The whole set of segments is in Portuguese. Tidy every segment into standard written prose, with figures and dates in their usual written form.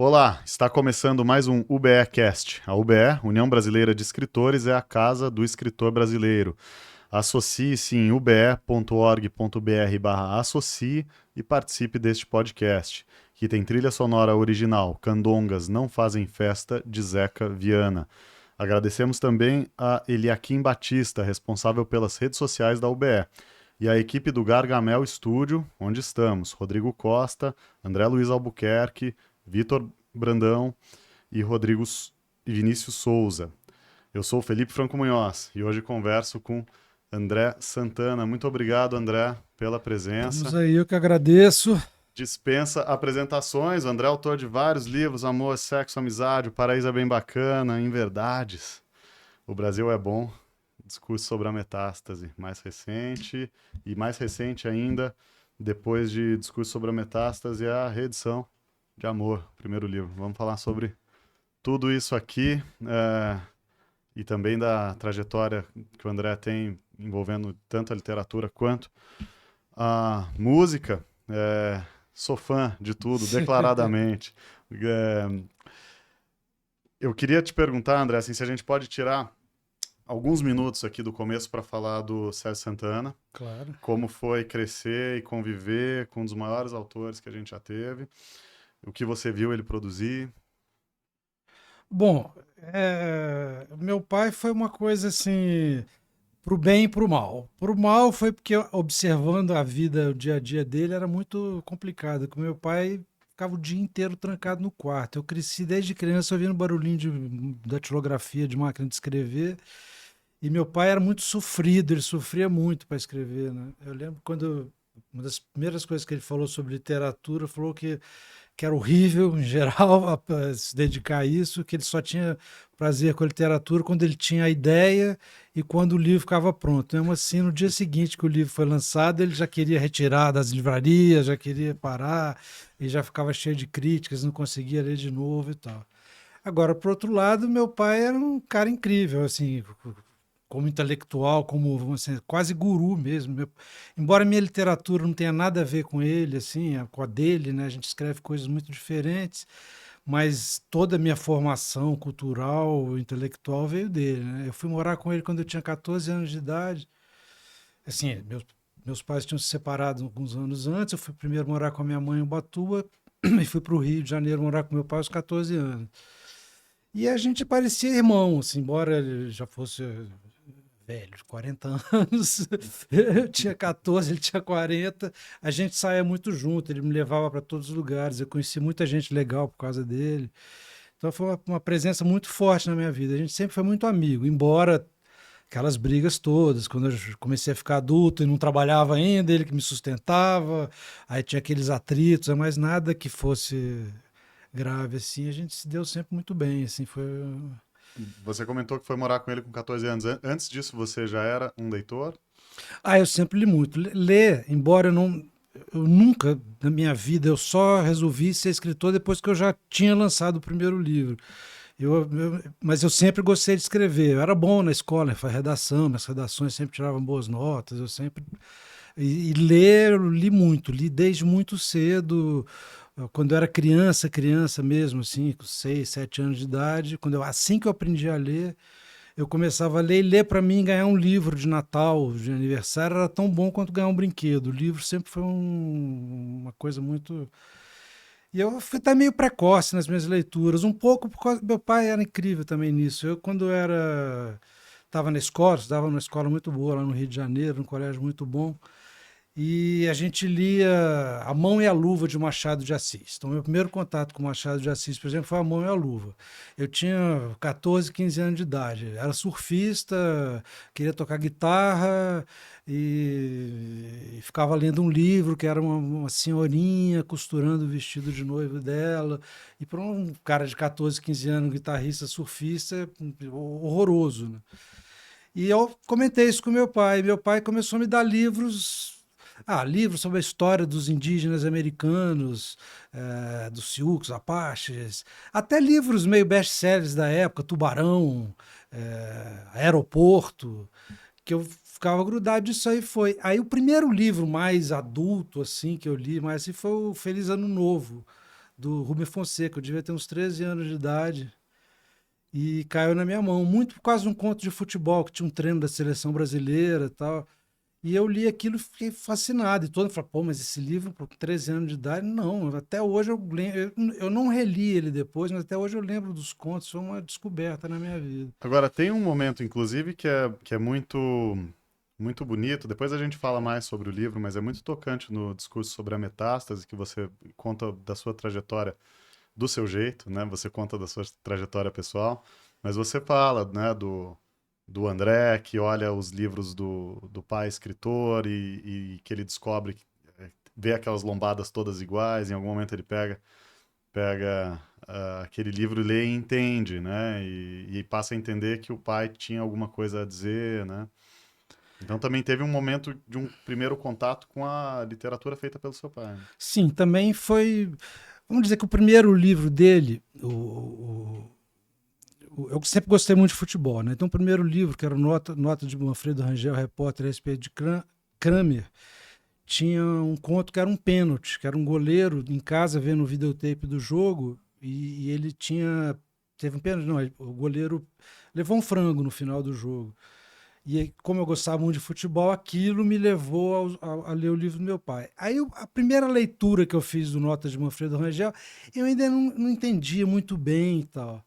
Olá, está começando mais um UBE-Cast. A UBE, União Brasileira de Escritores, é a casa do escritor brasileiro. Associe-se em ube.org.br/associe e participe deste podcast, que tem trilha sonora original Candongas Não Fazem Festa, de Zeca Viana. Agradecemos também a Eliakim Batista, responsável pelas redes sociais da UBE, e a equipe do Gargamel Estúdio, onde estamos, Rodrigo Costa, André Luiz Albuquerque, Vitor Brandão e e Vinícius Souza. Eu sou o Felipe Franco Munhoz e hoje converso com André Santana. Muito obrigado, André, pela Estamos presença. aí, eu que agradeço. Dispensa apresentações. O André é autor de vários livros: Amor, Sexo, Amizade, O Paraíso é Bem Bacana, Em Verdades, O Brasil é Bom, Discurso sobre a Metástase, mais recente, e mais recente ainda, depois de Discurso sobre a Metástase, é a reedição de Amor, primeiro livro. Vamos falar sobre tudo isso aqui, e também da trajetória que o André tem envolvendo tanto a literatura quanto a música. Sou fã de tudo, declaradamente. É, eu queria te perguntar, André, assim, se a gente pode tirar alguns minutos aqui do começo para falar do Sérgio Santana, Claro. como foi crescer e conviver com um dos maiores autores que a gente já teve, o que você viu ele produzir. Bom, meu pai foi uma coisa assim, pro bem e pro mal. Pro mal foi porque observando a vida, o dia a dia dele, era muito complicado. Com meu pai ficava o dia inteiro trancado no quarto. Eu cresci desde criança ouvindo barulhinho da datilografia de máquina de escrever. E meu pai era muito sofrido, ele sofria muito para escrever, né? Eu lembro quando uma das primeiras coisas que ele falou sobre literatura, falou que era horrível, em geral, se dedicar a isso, que ele só tinha prazer com a literatura quando ele tinha a ideia e quando o livro ficava pronto. Mesmo assim, no dia seguinte que o livro foi lançado, ele já queria retirar das livrarias, já queria parar, e já ficava cheio de críticas, não conseguia ler de novo e tal. Agora, por outro lado, meu pai era um cara incrível, assim, como intelectual, como vamos dizer, quase guru mesmo. Embora minha literatura não tenha nada a ver com ele, assim, com a dele, né? A gente escreve coisas muito diferentes, mas toda a minha formação cultural, intelectual veio dele, né? Eu fui morar com ele quando eu tinha 14 anos de idade. Assim, meus pais tinham se separado alguns anos antes. Eu fui primeiro morar com a minha mãe em Ubatuba e fui para o Rio de Janeiro morar com meu pai aos 14 anos. E a gente parecia irmão, assim, embora ele já fosse velho, 40 anos. Eu tinha 14, ele tinha 40. A gente saía muito junto, ele me levava para todos os lugares. Eu conheci muita gente legal por causa dele. Então foi uma presença muito forte na minha vida. A gente sempre foi muito amigo, embora aquelas brigas todas, quando eu comecei a ficar adulto e não trabalhava ainda, ele que me sustentava, aí tinha aqueles atritos, mas nada que fosse grave assim, a gente se deu sempre muito bem, assim, foi. Você comentou que foi morar com ele com 14 anos. Antes disso, você já era um leitor? Eu sempre li muito. Ler, embora eu nunca na minha vida eu só resolvi ser escritor depois que eu já tinha lançado o primeiro livro. Mas eu sempre gostei de escrever. Eu era bom na escola, fazia redação, minhas redações sempre tiravam boas notas. Eu sempre e ler, eu li muito, li desde muito cedo. Quando eu era criança, criança mesmo, assim, com 6, 7 anos de idade, assim que eu aprendi a ler, eu começava a ler, e ler para mim ganhar um livro de Natal, de aniversário, era tão bom quanto ganhar um brinquedo. O livro sempre foi uma coisa muito. E eu fui até meio precoce nas minhas leituras, um pouco por causa. Meu pai era incrível também nisso. Eu, quando era. Estava na escola, estudava numa escola muito boa lá no Rio de Janeiro, num colégio muito bom. E a gente lia A Mão e a Luva de Machado de Assis. Então, meu primeiro contato com Machado de Assis, por exemplo, foi A Mão e a Luva. Eu tinha 14, 15 anos de idade. Era surfista, queria tocar guitarra e ficava lendo um livro que era uma senhorinha costurando o vestido de noivo dela. E para um cara de 14, 15 anos, guitarrista, surfista, horroroso, né? E eu comentei isso com meu pai. Meu pai começou a me dar livros sobre a história dos indígenas americanos, dos Sioux, Apaches, até livros meio best-sellers da época, Tubarão, Aeroporto, que eu ficava grudado disso aí foi. Aí o primeiro livro mais adulto assim que eu li, mas assim, foi o Feliz Ano Novo do Rubem Fonseca. Eu devia ter uns 13 anos de idade. E caiu na minha mão, muito por causa de um conto de futebol, que tinha um treino da seleção brasileira e tal. E eu li aquilo e fiquei fascinado. E todo mundo falou, pô, mas esse livro, com 13 anos de idade, não. Até hoje eu lembro. Eu não reli ele depois, mas até hoje eu lembro dos contos. Foi uma descoberta na minha vida. Agora, tem um momento, inclusive, que é muito bonito. Depois a gente fala mais sobre o livro, mas é muito tocante no discurso sobre a metástase, que você conta da sua trajetória do seu jeito, né? Você conta da sua trajetória pessoal, mas você fala, né, do André, que olha os livros do pai escritor e que ele descobre, vê aquelas lombadas todas iguais, em algum momento ele pega aquele livro, lê e entende, né? E passa a entender que o pai tinha alguma coisa a dizer, né? Então também teve um momento de um primeiro contato com a literatura feita pelo seu pai, né? Sim, também foi. Vamos dizer que o primeiro livro dele, eu sempre gostei muito de futebol, né? Então, o primeiro livro, que era Nota de Manfredo Rangel, repórter a respeito de Kramer, tinha um conto que era um pênalti, que era um goleiro em casa vendo o videotape do jogo e ele tinha. Teve um pênalti, não, o goleiro levou um frango no final do jogo. E aí, como eu gostava muito de futebol, aquilo me levou a ler o livro do meu pai. Aí a primeira leitura que eu fiz do Nota de Manfredo Rangel, eu ainda não entendia muito bem e tal.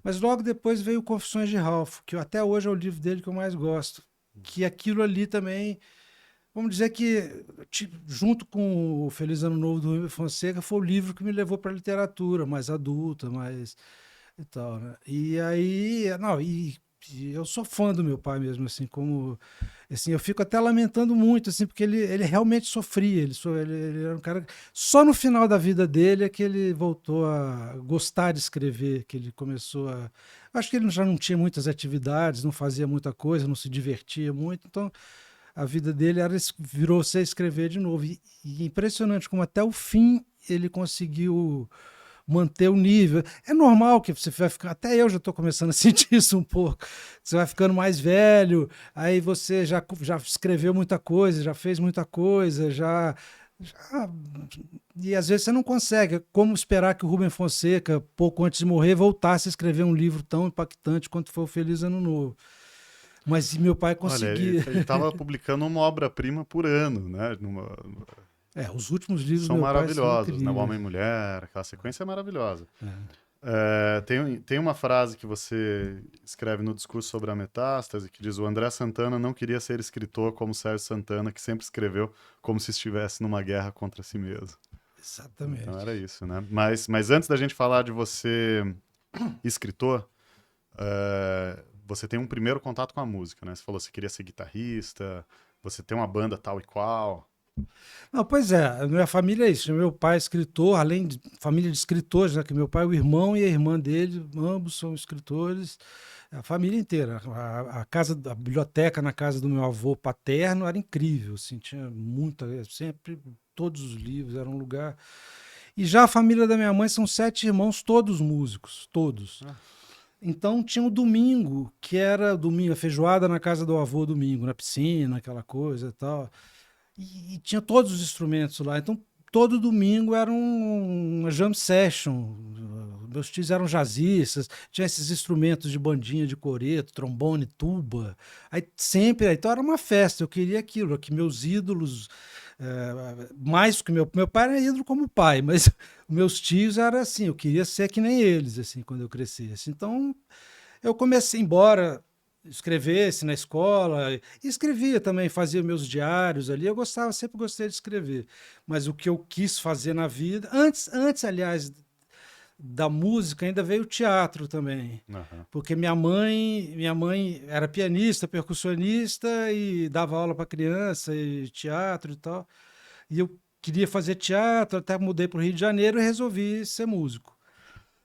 Mas logo depois veio Confissões de Ralph, que até hoje é o livro dele que eu mais gosto. Que aquilo ali também, vamos dizer que, junto com o Feliz Ano Novo do Rubem Fonseca, foi o livro que me levou para a literatura mais adulta, mais e tal, né? E aí, não, e eu sou fã do meu pai mesmo, assim, como, assim, eu fico até lamentando muito, assim, porque ele realmente sofria, ele era um cara, só no final da vida dele é que ele voltou a gostar de escrever, que ele começou a, acho que ele já não tinha muitas atividades, não fazia muita coisa, não se divertia muito, então a vida dele virou ser escrever de novo, e impressionante como até o fim ele conseguiu manter o nível. É normal que você vai ficar. Até eu já estou começando a sentir isso um pouco. Você vai ficando mais velho, aí você já escreveu muita coisa, já fez muita coisa, já. E às vezes você não consegue. Como esperar que o Rubem Fonseca, pouco antes de morrer, voltasse a escrever um livro tão impactante quanto foi o Feliz Ano Novo? Mas meu pai Olha, ele conseguia. estava publicando uma obra-prima por ano, né? Os últimos livros do São meu pai são maravilhosos, né? O Homem incríveis. e Mulher, aquela sequência é maravilhosa. É. Tem uma frase que você escreve no discurso sobre a metástase que diz: o André Santana não queria ser escritor como Sérgio Santana, que sempre escreveu como se estivesse numa guerra contra si mesmo. Então Exatamente. era isso, né? Mas antes da gente falar de você, escritor, você tem um primeiro contato com a música, né? Você falou que você queria ser guitarrista, você tem uma banda tal e qual. Não, pois é, a minha família é isso. Meu pai é escritor, além de família de escritores, né? Que meu pai, o irmão e a irmã dele, ambos são escritores. A família inteira. A casa, a biblioteca na casa do meu avô paterno era incrível, assim, tinha muita, sempre todos os livros, era um lugar. E já a família da minha mãe são 7 irmãos, todos músicos, todos. Ah, Então tinha o domingo, que era domingo, a feijoada na casa do avô domingo, na piscina, aquela coisa e tal. E tinha todos os instrumentos lá. Então, todo domingo era uma jam session. Meus tios eram jazzistas, tinha esses instrumentos de bandinha de coreto, trombone, tuba. Aí sempre, então era uma festa. Eu queria aquilo, que meus ídolos, mais que meu pai era ídolo como pai, mas meus tios era assim, eu queria ser que nem eles, assim, quando eu crescesse. Então, eu comecei, embora escrevesse na escola, e escrevia também, fazia meus diários ali, eu gostava, sempre gostei de escrever. Mas o que eu quis fazer na vida, aliás, da música, ainda veio o teatro também. aham. Porque minha mãe era pianista, percussionista e dava aula para criança e teatro e tal. E eu queria fazer teatro, até mudei para o Rio de Janeiro e resolvi ser músico.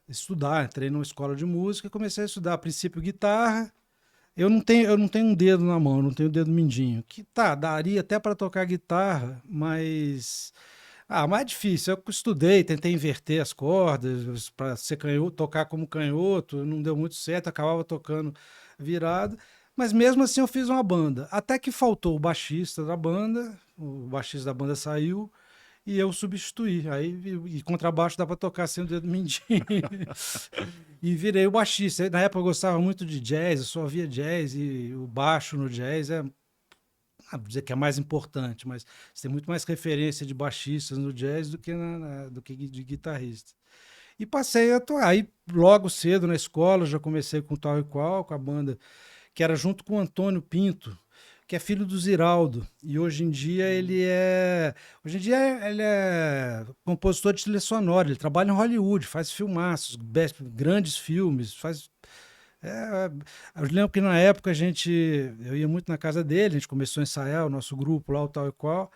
Estudar, entrei numa escola de música e comecei a estudar a princípio guitarra. Eu não tenho um dedo na mão, não tenho o dedo mindinho. Que tá, daria até para tocar guitarra, mas mais difícil. Eu estudei, tentei inverter as cordas para ser canhoto, tocar como canhoto, não deu muito certo, acabava tocando virado. Mas mesmo assim eu fiz uma banda. Até que faltou o baixista da banda, o baixista da banda saiu, e eu substituí. Aí, e contrabaixo dá para tocar sem o dedo mindinho. E virei o baixista. Na época eu gostava muito de jazz, eu só ouvia jazz, e o baixo no jazz vou dizer que é mais importante, mas você tem muito mais referência de baixistas no jazz do que, do que de guitarristas. E passei a atuar. Aí, logo cedo na escola, já comecei com Tal e Qual, com a banda, que era junto com o Antônio Pinto, que é filho do Ziraldo. E hoje em dia ele é compositor de trilha sonora, ele trabalha em Hollywood, faz filmaços, grandes filmes, faz. É, eu lembro que na época eu ia muito na casa dele, a gente começou a ensaiar o nosso grupo lá, o Tal e Qual.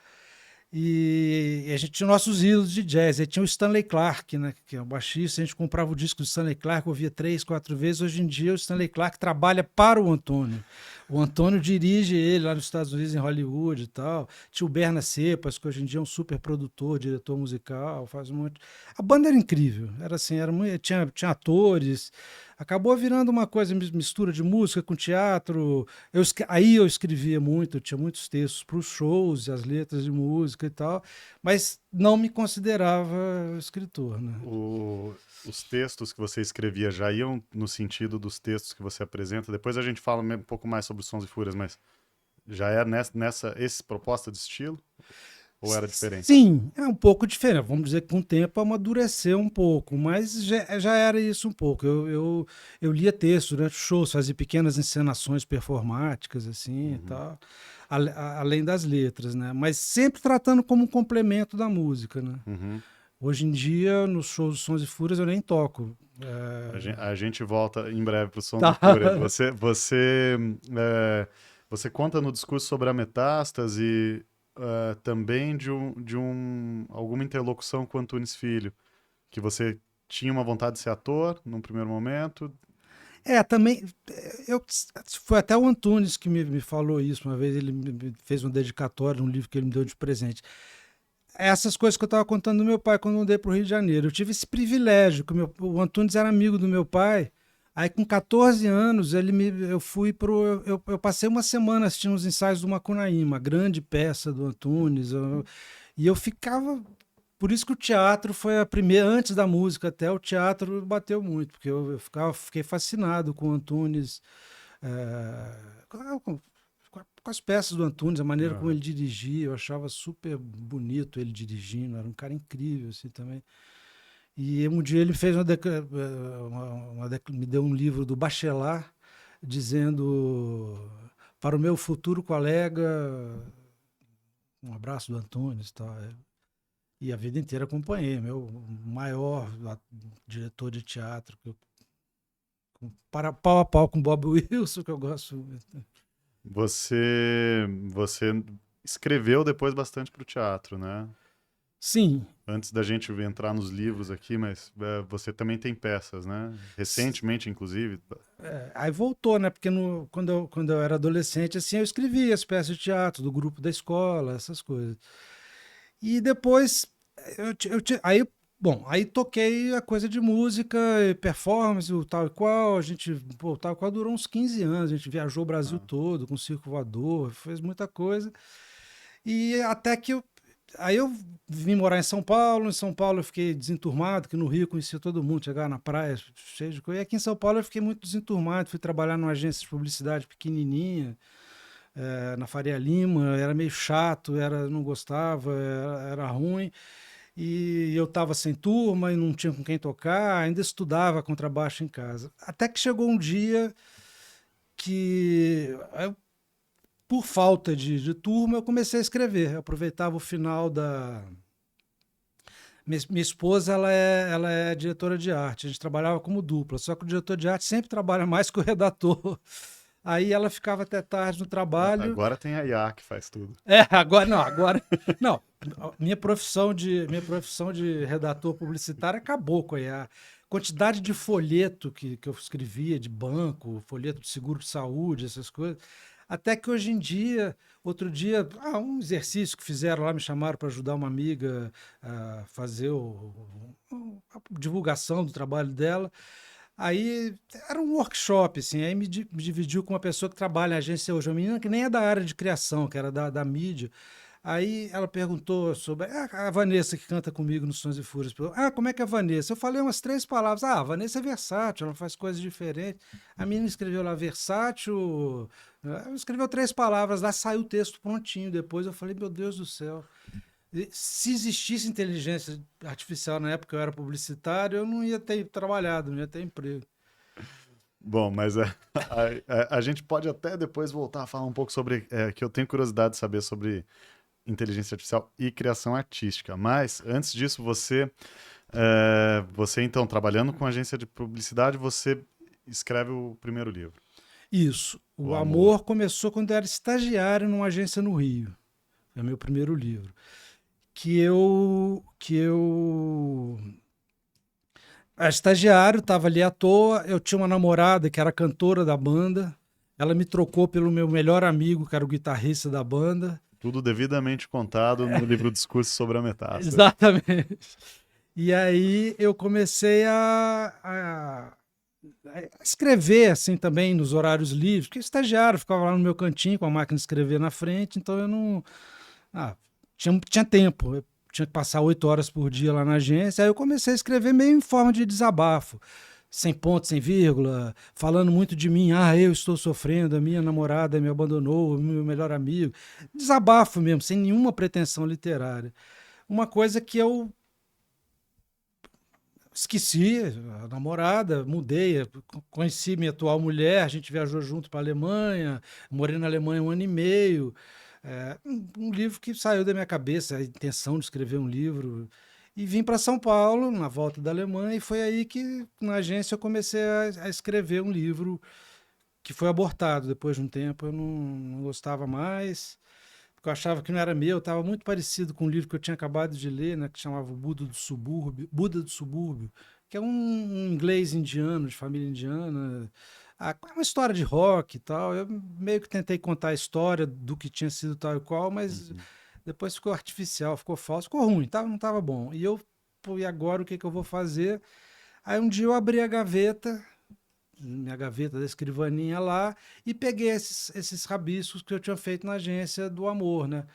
E a gente tinha nossos ídolos de jazz. Aí tinha o Stanley Clarke, né, que é o baixista. A gente comprava o disco do Stanley Clarke, ouvia 3, 4 vezes. Hoje em dia, o Stanley Clarke trabalha para o Antônio. O Antônio dirige ele lá nos Estados Unidos, em Hollywood e tal. Tinha o Berna Cepas, que hoje em dia é um super produtor, diretor musical, faz um monte. A banda era incrível. Era assim, tinha atores. Acabou virando uma coisa, mistura de música com teatro. Aí eu escrevia muito, eu tinha muitos textos para os shows, as letras de música e tal, mas não me considerava escritor, né? Os textos que você escrevia já iam no sentido dos textos que você apresenta? Depois a gente fala um pouco mais sobre Sons e Fúrias, mas já é essa proposta de estilo? Ou era diferente? Sim, é um pouco diferente. Vamos dizer que com o tempo amadureceu um pouco, mas já era isso um pouco. Eu lia texto durante shows, fazia pequenas encenações performáticas, assim e Uhum, tal, além das letras, né? Mas sempre tratando como um complemento da música, né? uhum. Hoje em dia, nos shows de Sons e Fúrias, eu nem toco. A gente volta em breve para os Sons e Tá. Fúrias. Você conta no discurso sobre a metástase também alguma interlocução com Antunes Filho, que você tinha uma vontade de ser ator num primeiro momento. Também. Foi até o Antunes que me falou isso uma vez. Ele me fez um dedicatório, um livro que ele me deu de presente. Essas coisas que eu estava contando do meu pai quando eu mudei para o Rio de Janeiro. Eu tive esse privilégio, que o Antunes era amigo do meu pai. Aí, com 14 anos, eu fui pro. Eu passei uma semana assistindo os ensaios do Macunaíma, grande peça do Antunes. E eu ficava. Por isso que o teatro foi a primeira, antes da música até, o teatro bateu muito, porque fiquei fascinado com o Antunes, com as peças do Antunes, a maneira como Aham. ele dirigia, eu achava super bonito ele dirigindo, era um cara incrível assim também. E um dia ele fez me deu um livro do Bachelard, dizendo para o meu futuro colega, um abraço do Antunes, tá? E a vida inteira acompanhei, meu maior diretor de teatro, para pau a pau com Bob Wilson, que eu gosto muito. Você escreveu depois bastante para o teatro, né? Sim. Antes da gente entrar nos livros aqui, mas você também tem peças, né? Recentemente, inclusive. Aí voltou, né? Porque quando eu era adolescente, assim, eu escrevia as peças de teatro do grupo da escola, essas coisas. E depois, aí, bom, aí toquei a coisa de música, e performance, o tal e qual. O tal e qual durou uns 15 anos. A gente viajou o Brasil Ah, todo com circo voador, fez muita coisa. E até que aí eu vim morar em São Paulo. Em São Paulo eu fiquei desenturmado, que no Rio conhecia todo mundo, chegava na praia cheio de coisa. E aqui em São Paulo eu fiquei muito desenturmado, fui trabalhar numa agência de publicidade pequenininha, na Faria Lima, era meio chato, não gostava, era ruim. E eu estava sem turma e não tinha com quem tocar, ainda estudava contrabaixo em casa. Até que chegou um dia que por falta de turma, eu comecei a escrever. Eu aproveitava o final da. Minha esposa ela é diretora de arte, a gente trabalhava como dupla, só que o diretor de arte sempre trabalha mais que o redator. Aí ela ficava até tarde no trabalho. agora tem a IA que faz tudo. Agora não, agora. Não, minha profissão de redator publicitário acabou com a IA. Quantidade de folheto que eu escrevia, de banco, folheto de seguro de saúde, essas coisas. Até que hoje em dia, outro dia, um exercício que fizeram lá, me chamaram para ajudar uma amiga a fazer a divulgação do trabalho dela. Aí era um workshop, assim, aí me dividiu com uma pessoa que trabalha em agência hoje, uma menina que nem é da área de criação, que era da mídia. Aí ela perguntou sobre a Vanessa que canta comigo nos Sons e Fúrias. Como é que é a Vanessa? Eu falei umas 3 palavras. A Vanessa é versátil, ela faz coisas diferentes. A menina escreveu lá versátil, escreveu 3 palavras lá, saiu o texto prontinho. Depois eu falei, meu Deus do céu. Se existisse inteligência artificial na época que eu era publicitário, eu não ia ter trabalhado, não ia ter emprego. Bom, mas a gente pode até depois voltar a falar um pouco sobre, que eu tenho curiosidade de saber sobre inteligência artificial e criação artística. Mas, antes disso, você então, trabalhando com agência de publicidade, você escreve o primeiro livro, Isso. O O Amor. Amor começou quando eu era estagiário numa agência no Rio. É meu primeiro livro. Que eu era estagiário, estava ali à toa. Eu tinha uma namorada que era cantora da banda. Ela me trocou pelo meu melhor amigo, que era o guitarrista da banda. Tudo devidamente contado no livro Discurso sobre a Metástase. Exatamente. E aí eu comecei a escrever assim também nos horários livres, porque estagiário, ficava lá no meu cantinho com a máquina de escrever na frente, então eu não. Tinha tempo, eu tinha que passar 8 horas por dia lá na agência, aí eu comecei a escrever meio em forma de desabafo. Sem ponto, sem vírgula, falando muito de mim. Eu estou sofrendo, a minha namorada me abandonou, o meu melhor amigo. Desabafo mesmo, sem nenhuma pretensão literária. Uma coisa que eu esqueci, a namorada, mudei, conheci minha atual mulher, a gente viajou junto para a Alemanha, morei na Alemanha 1 ano e meio. Um livro que saiu da minha cabeça, a intenção de escrever um livro. E vim para São Paulo, na volta da Alemanha, e foi aí que, na agência, eu comecei a escrever um livro que foi abortado depois de um tempo. Eu não gostava mais, porque eu achava que não era meu, estava muito parecido com um livro que eu tinha acabado de ler, né, que chamava Buda do Subúrbio, que é um inglês indiano, de família indiana. É uma história de rock e tal. Eu meio que tentei contar a história do que tinha sido tal e qual, mas Uhum. depois ficou artificial, ficou falso, ficou ruim, não estava bom. E eu, pô, e agora o que, que eu vou fazer? Aí um dia eu abri a gaveta, minha gaveta da escrivaninha lá, e peguei esses rabiscos que eu tinha feito na agência do Amor, né?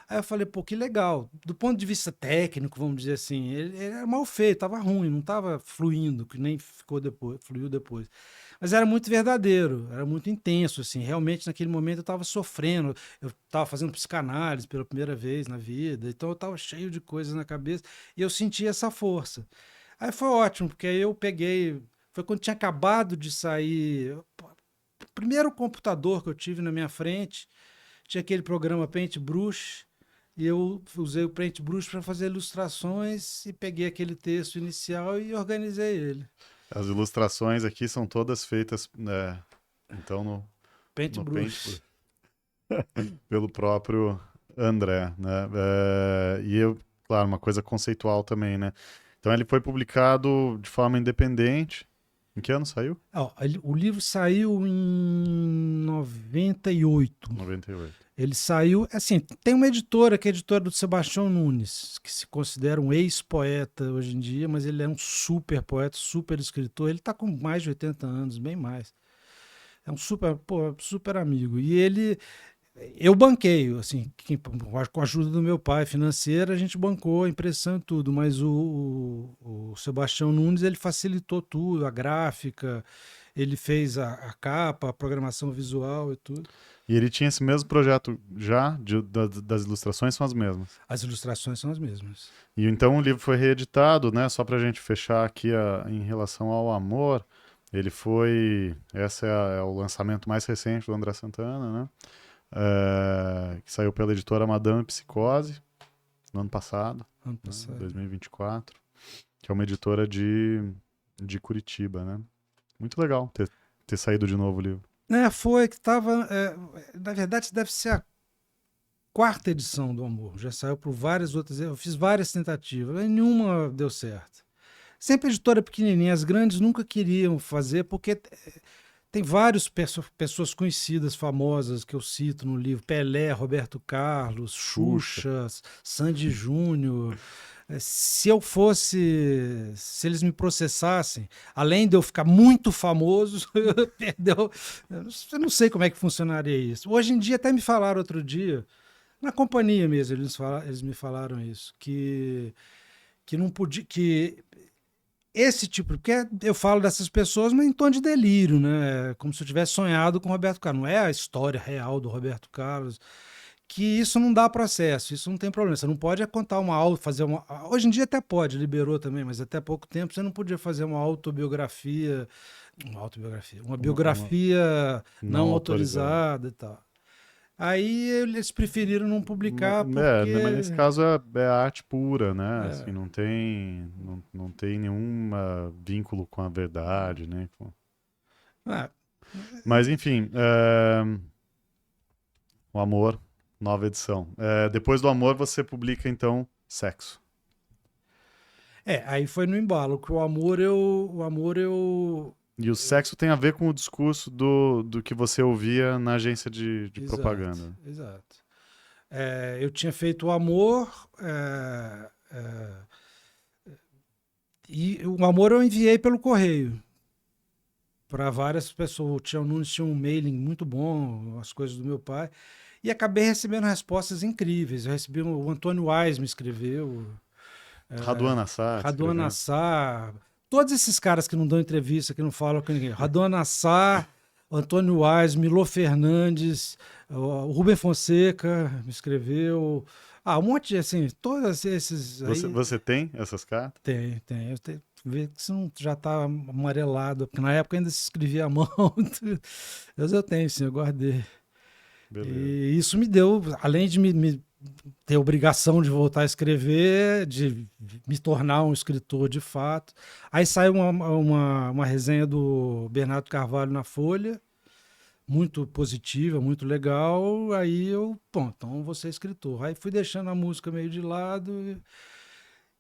Aí eu falei, pô, que legal. Do ponto de vista técnico, vamos dizer assim, ele era mal feito, tava ruim, não tava fluindo, que nem ficou depois, fluiu depois. Mas era muito verdadeiro, era muito intenso, assim. Realmente, naquele momento, eu estava sofrendo. Eu estava fazendo psicanálise pela primeira vez na vida, então eu estava cheio de coisas na cabeça e eu senti essa força. Aí foi ótimo, porque aí eu peguei. Foi quando tinha acabado de sair. O primeiro computador que eu tive na minha frente tinha aquele programa Paintbrush. E eu usei o Paintbrush para fazer ilustrações e peguei aquele texto inicial e organizei ele. As ilustrações aqui são todas feitas, então, no Paint Paintbrush. pelo próprio André, né? Claro, uma coisa conceitual também, né? Então ele foi publicado de forma independente. Em que ano saiu? O livro saiu em 98. 98. Ele saiu, assim, tem uma editora, que é a editora do Sebastião Nunes, que se considera um ex-poeta hoje em dia, mas ele é um super poeta, super escritor. Ele está com mais de 80 anos, bem mais. É um super, pô, super amigo. E eu banquei, assim, com a ajuda do meu pai financeira, a gente bancou a impressão e tudo, mas o Sebastião Nunes, ele facilitou tudo, a gráfica, ele fez a capa, a programação visual e tudo. E ele tinha esse mesmo projeto já, das ilustrações são as mesmas. As ilustrações são as mesmas. E então o livro foi reeditado, né? Só pra gente fechar aqui em relação ao amor, ele foi. Esse é o lançamento mais recente do André Santana, né? Que saiu pela editora Madame Psicose, no ano passado, Ano né? passado. 2024, que é uma editora de Curitiba, né? Muito legal ter saído de novo o livro. Foi que estava. Na verdade, deve ser a quarta edição do Amor. Já saiu por várias outras. Eu fiz várias tentativas, mas nenhuma deu certo. Sempre editora pequenininha, as grandes nunca queriam fazer, porque tem várias pessoas conhecidas, famosas, que eu cito no livro: Pelé, Roberto Carlos, Xuxa. Xuxa, Sandy Júnior. Se eles me processassem, além de eu ficar muito famoso, eu não sei como é que funcionaria isso. Hoje em dia, até me falaram outro dia, Na companhia mesmo, eles me falaram isso, que não podia, que esse tipo, porque eu falo dessas pessoas, mas em tom de delírio, né? Como se eu tivesse sonhado com o Roberto Carlos. Não é a história real do Roberto Carlos. Que isso não dá processo, isso não tem problema. Você não pode contar uma auto, fazer uma. Hoje em dia até pode, liberou também, mas até pouco tempo você não podia fazer uma Uma biografia não não autorizada. autorizada e tal. Aí eles preferiram não publicar Né, mas nesse porque. caso é arte pura, né? Assim, É, não tem nenhum vínculo com a verdade, né? ah, Mas enfim, o Amor, nova edição. Depois do Amor você publica então Sexo. aí foi no embalo, que o amor eu. E o sexo tem a ver com o discurso do que você ouvia na agência de Exato, propaganda. exato. Eu tinha feito o amor, e o amor eu enviei pelo correio para várias pessoas. O Tião Nunes tinha um mailing muito bom, as coisas do meu pai, e acabei recebendo respostas incríveis. Eu recebi o Antônio Wise me escreveu, Raduan Assad Raduan escrevendo. Nassar, todos esses caras que não dão entrevista, que não falam com ninguém. Raduan Nassar, Antônio Wise, Milô Fernandes, o Rubem Fonseca me escreveu. Um monte de, assim, todos esses aí. Você tem essas cartas? Tem. Eu tenho, vê que isso não já está amarelado, porque na época ainda se escrevia à mão. Mas eu tenho, sim, eu guardei. Beleza. E isso me deu, além de me ter obrigação de voltar a escrever, de me tornar um escritor de fato. Aí saiu uma resenha do Bernardo Carvalho na Folha, muito positiva, muito legal. Aí eu, bom, então vou ser escritor. Aí fui deixando a música meio de lado.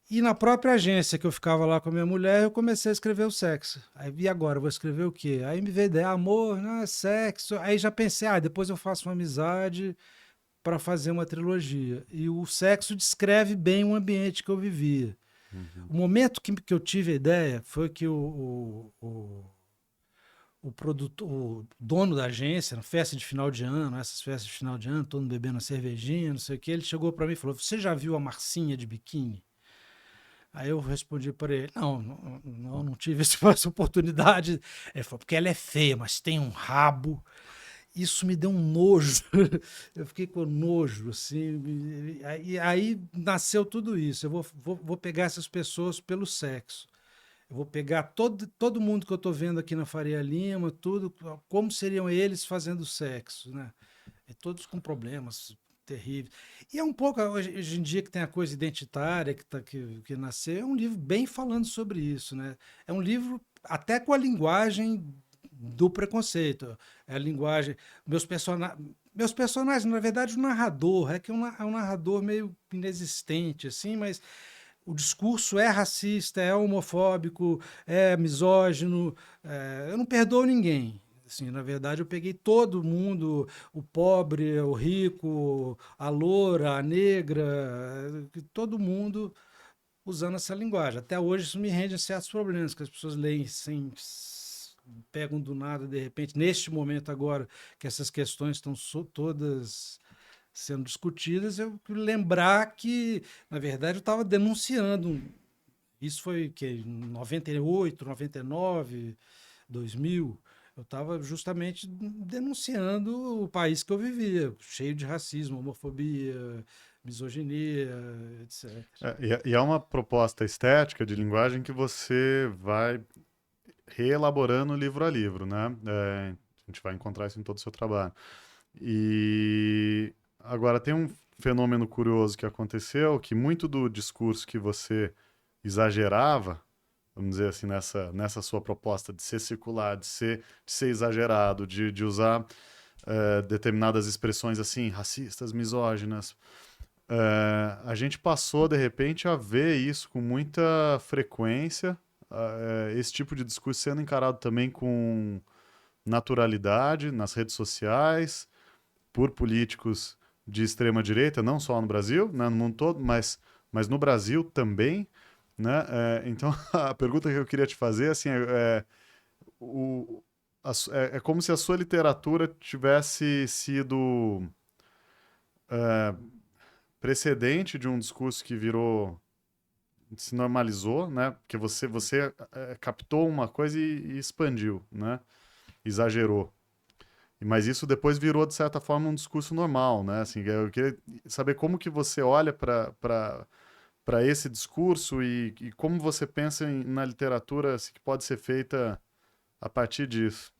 E na própria agência que eu ficava lá com a minha mulher, eu comecei a escrever o sexo. Aí, e agora? Vou escrever o quê? Aí me veio a ideia, amor, não, sexo. Aí já pensei, depois eu faço uma amizade para fazer uma trilogia. E o sexo descreve bem o ambiente que eu vivia. Uhum. O momento que eu tive a ideia foi que o dono da agência, na festa de final de ano, essas festas de final de ano, todo mundo bebendo uma cervejinha, não sei o que, ele chegou para mim e falou: Você já viu a Marcinha de biquíni? Aí eu respondi para ele: não tive essa oportunidade. Ele falou: Porque ela é feia, mas tem um rabo. Isso me deu um nojo. Eu fiquei com nojo, assim. Aí nasceu tudo isso. Eu vou pegar essas pessoas pelo sexo. Eu vou pegar todo mundo que eu estou vendo aqui na Faria Lima, tudo, como seriam eles fazendo sexo, né? E todos com problemas terríveis. E é um pouco, hoje em dia que tem a coisa identitária que nasceu, é um livro bem falando sobre isso, né? É um livro até com a linguagem do preconceito. É a linguagem. Meus personagens, na verdade, o narrador, que é um narrador meio inexistente, assim, mas o discurso é racista, é homofóbico, é misógino. Eu não perdoo ninguém. Assim, na verdade, eu peguei todo mundo, o pobre, o rico, a loura, a negra, todo mundo usando essa linguagem. Até hoje isso me rende certos problemas, que as pessoas leem sem pegam do nada de repente, neste momento agora que essas questões estão todas sendo discutidas, eu lembrar que, na verdade, eu estava denunciando. Isso foi que em 98, 99, 2000. Eu estava justamente denunciando o país que eu vivia, cheio de racismo, homofobia, misoginia, etc. E é uma proposta estética de linguagem que você vai reelaborando livro a livro, né? A gente vai encontrar isso em todo o seu trabalho. E agora tem um fenômeno curioso que aconteceu, que muito do discurso que você exagerava, vamos dizer assim, nessa sua proposta de ser circular, de ser exagerado, de usar determinadas expressões assim, racistas, misóginas, a gente passou, de repente, a ver isso com muita frequência, esse tipo de discurso sendo encarado também com naturalidade nas redes sociais, por políticos de extrema direita, não só no Brasil, né, no mundo todo, mas no Brasil também. Né? Então, a pergunta que eu queria te fazer assim, o, é como se a sua literatura tivesse sido precedente de um discurso que virou, se normalizou, né? Porque você captou uma coisa e expandiu, né? Exagerou. Mas isso depois virou, de certa forma, um discurso normal, né? Assim, eu queria saber como que você olha para esse discurso e como você pensa na literatura assim, que pode ser feita a partir disso.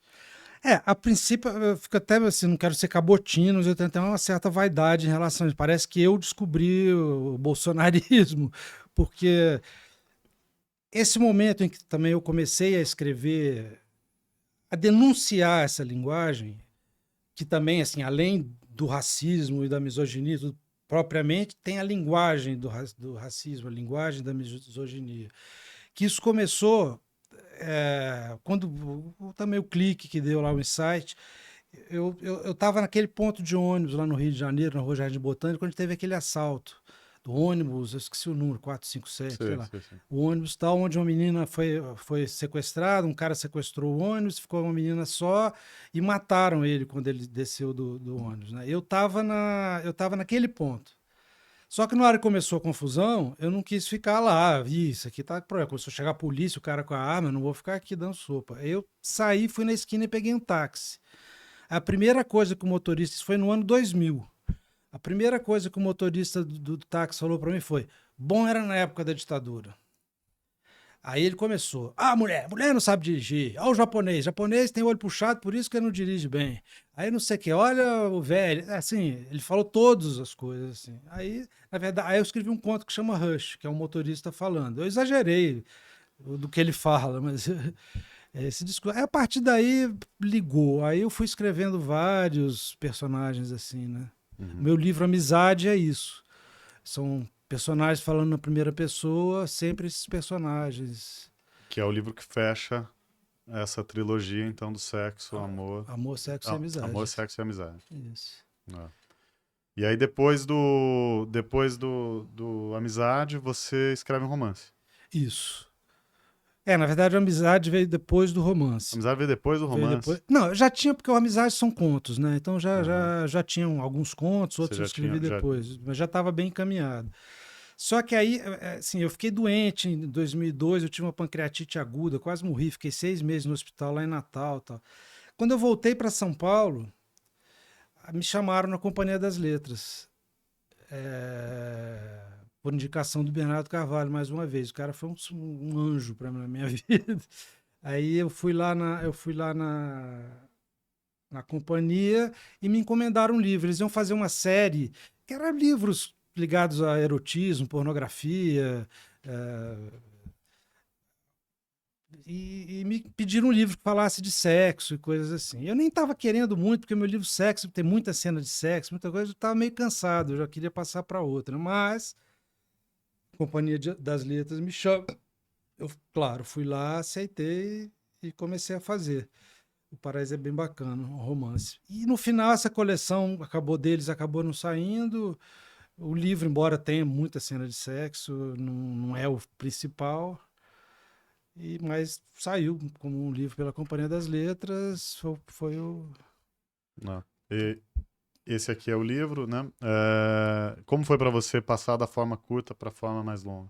A princípio, eu fico até assim, não quero ser cabotino, mas eu tenho até uma certa vaidade em relação a isso. Parece que eu descobri o bolsonarismo, porque esse momento em que também eu comecei a escrever, a denunciar essa linguagem, que também, assim, além do racismo e da misoginia, tudo, propriamente, tem a linguagem do racismo, a linguagem da misoginia. Que isso começou quando também o clique que deu lá o insight. Eu estava naquele ponto de ônibus lá no Rio de Janeiro, na Rua Jardim Botânico, quando teve aquele assalto do ônibus, eu esqueci o número, 457, sei Sei, lá. sei, sei. O ônibus tal, onde uma menina foi sequestrada, um cara sequestrou o ônibus, ficou uma menina só e mataram ele quando ele desceu do ônibus. Né? Eu tava naquele ponto. Só que na hora que começou a confusão, eu não quis ficar lá. Isso aqui tá problema. Começou a chegar a polícia, o cara com a arma, eu não vou ficar aqui dando sopa. Aí eu saí, fui na esquina e peguei um táxi. A primeira coisa que o motorista, isso foi no ano 2000. A primeira coisa que o motorista do táxi falou para mim foi: bom era na época da ditadura. Aí ele começou: mulher não sabe dirigir. Olha o japonês tem olho puxado, por isso que ele não dirige bem. Aí não sei o que, olha o velho. Assim, ele falou todas as coisas. Assim. Aí, na verdade, aí eu escrevi um conto que chama Rush, que é um motorista falando. Eu exagerei do que ele fala, mas esse discurso. Aí, a partir daí ligou. Aí eu fui escrevendo vários personagens assim, né? O Uhum. meu livro Amizade é isso. São personagens falando na primeira pessoa, sempre esses personagens. Que é o livro que fecha essa trilogia, então, do sexo, amor. Amor, sexo e Amor, amizade. sexo e amizade. Isso. É. E aí, depois do Amizade, você escreve um romance. Isso. Na verdade, a amizade veio depois do romance. Amizade veio depois do Veio romance. depois. Não, eu já tinha, porque o Amizade são contos, né? Então Aham. já tinham alguns contos, Você outros eu já escrevi tinha. Já... depois, mas já estava bem encaminhado. Só que aí, assim, eu fiquei doente em 2002, eu tive uma pancreatite aguda, quase morri, fiquei 6 meses no hospital lá em Natal, tal. Quando eu voltei para São Paulo, me chamaram na Companhia das Letras, por indicação do Bernardo Carvalho, mais uma vez. O cara foi um anjo para na minha vida. Aí eu fui lá na companhia e me encomendaram um livro. Eles iam fazer uma série que era livros ligados a erotismo, pornografia, eh, e me pediram um livro que falasse de sexo e coisas assim. Eu nem estava querendo muito, porque meu livro Sexo tem muita cena de sexo, muita coisa, eu estava meio cansado, eu já queria passar para outra. Mas a Companhia das Letras me chama. Eu, claro, fui lá, aceitei e comecei a fazer. O Paraíso é bem bacana, um romance. E no final, essa coleção acabou não saindo. O livro, embora tenha muita cena de sexo, não é o principal. Mas saiu como um livro pela Companhia das Letras. Foi o. Né? E esse aqui é o livro, né? Como foi para você passar da forma curta para a forma mais longa?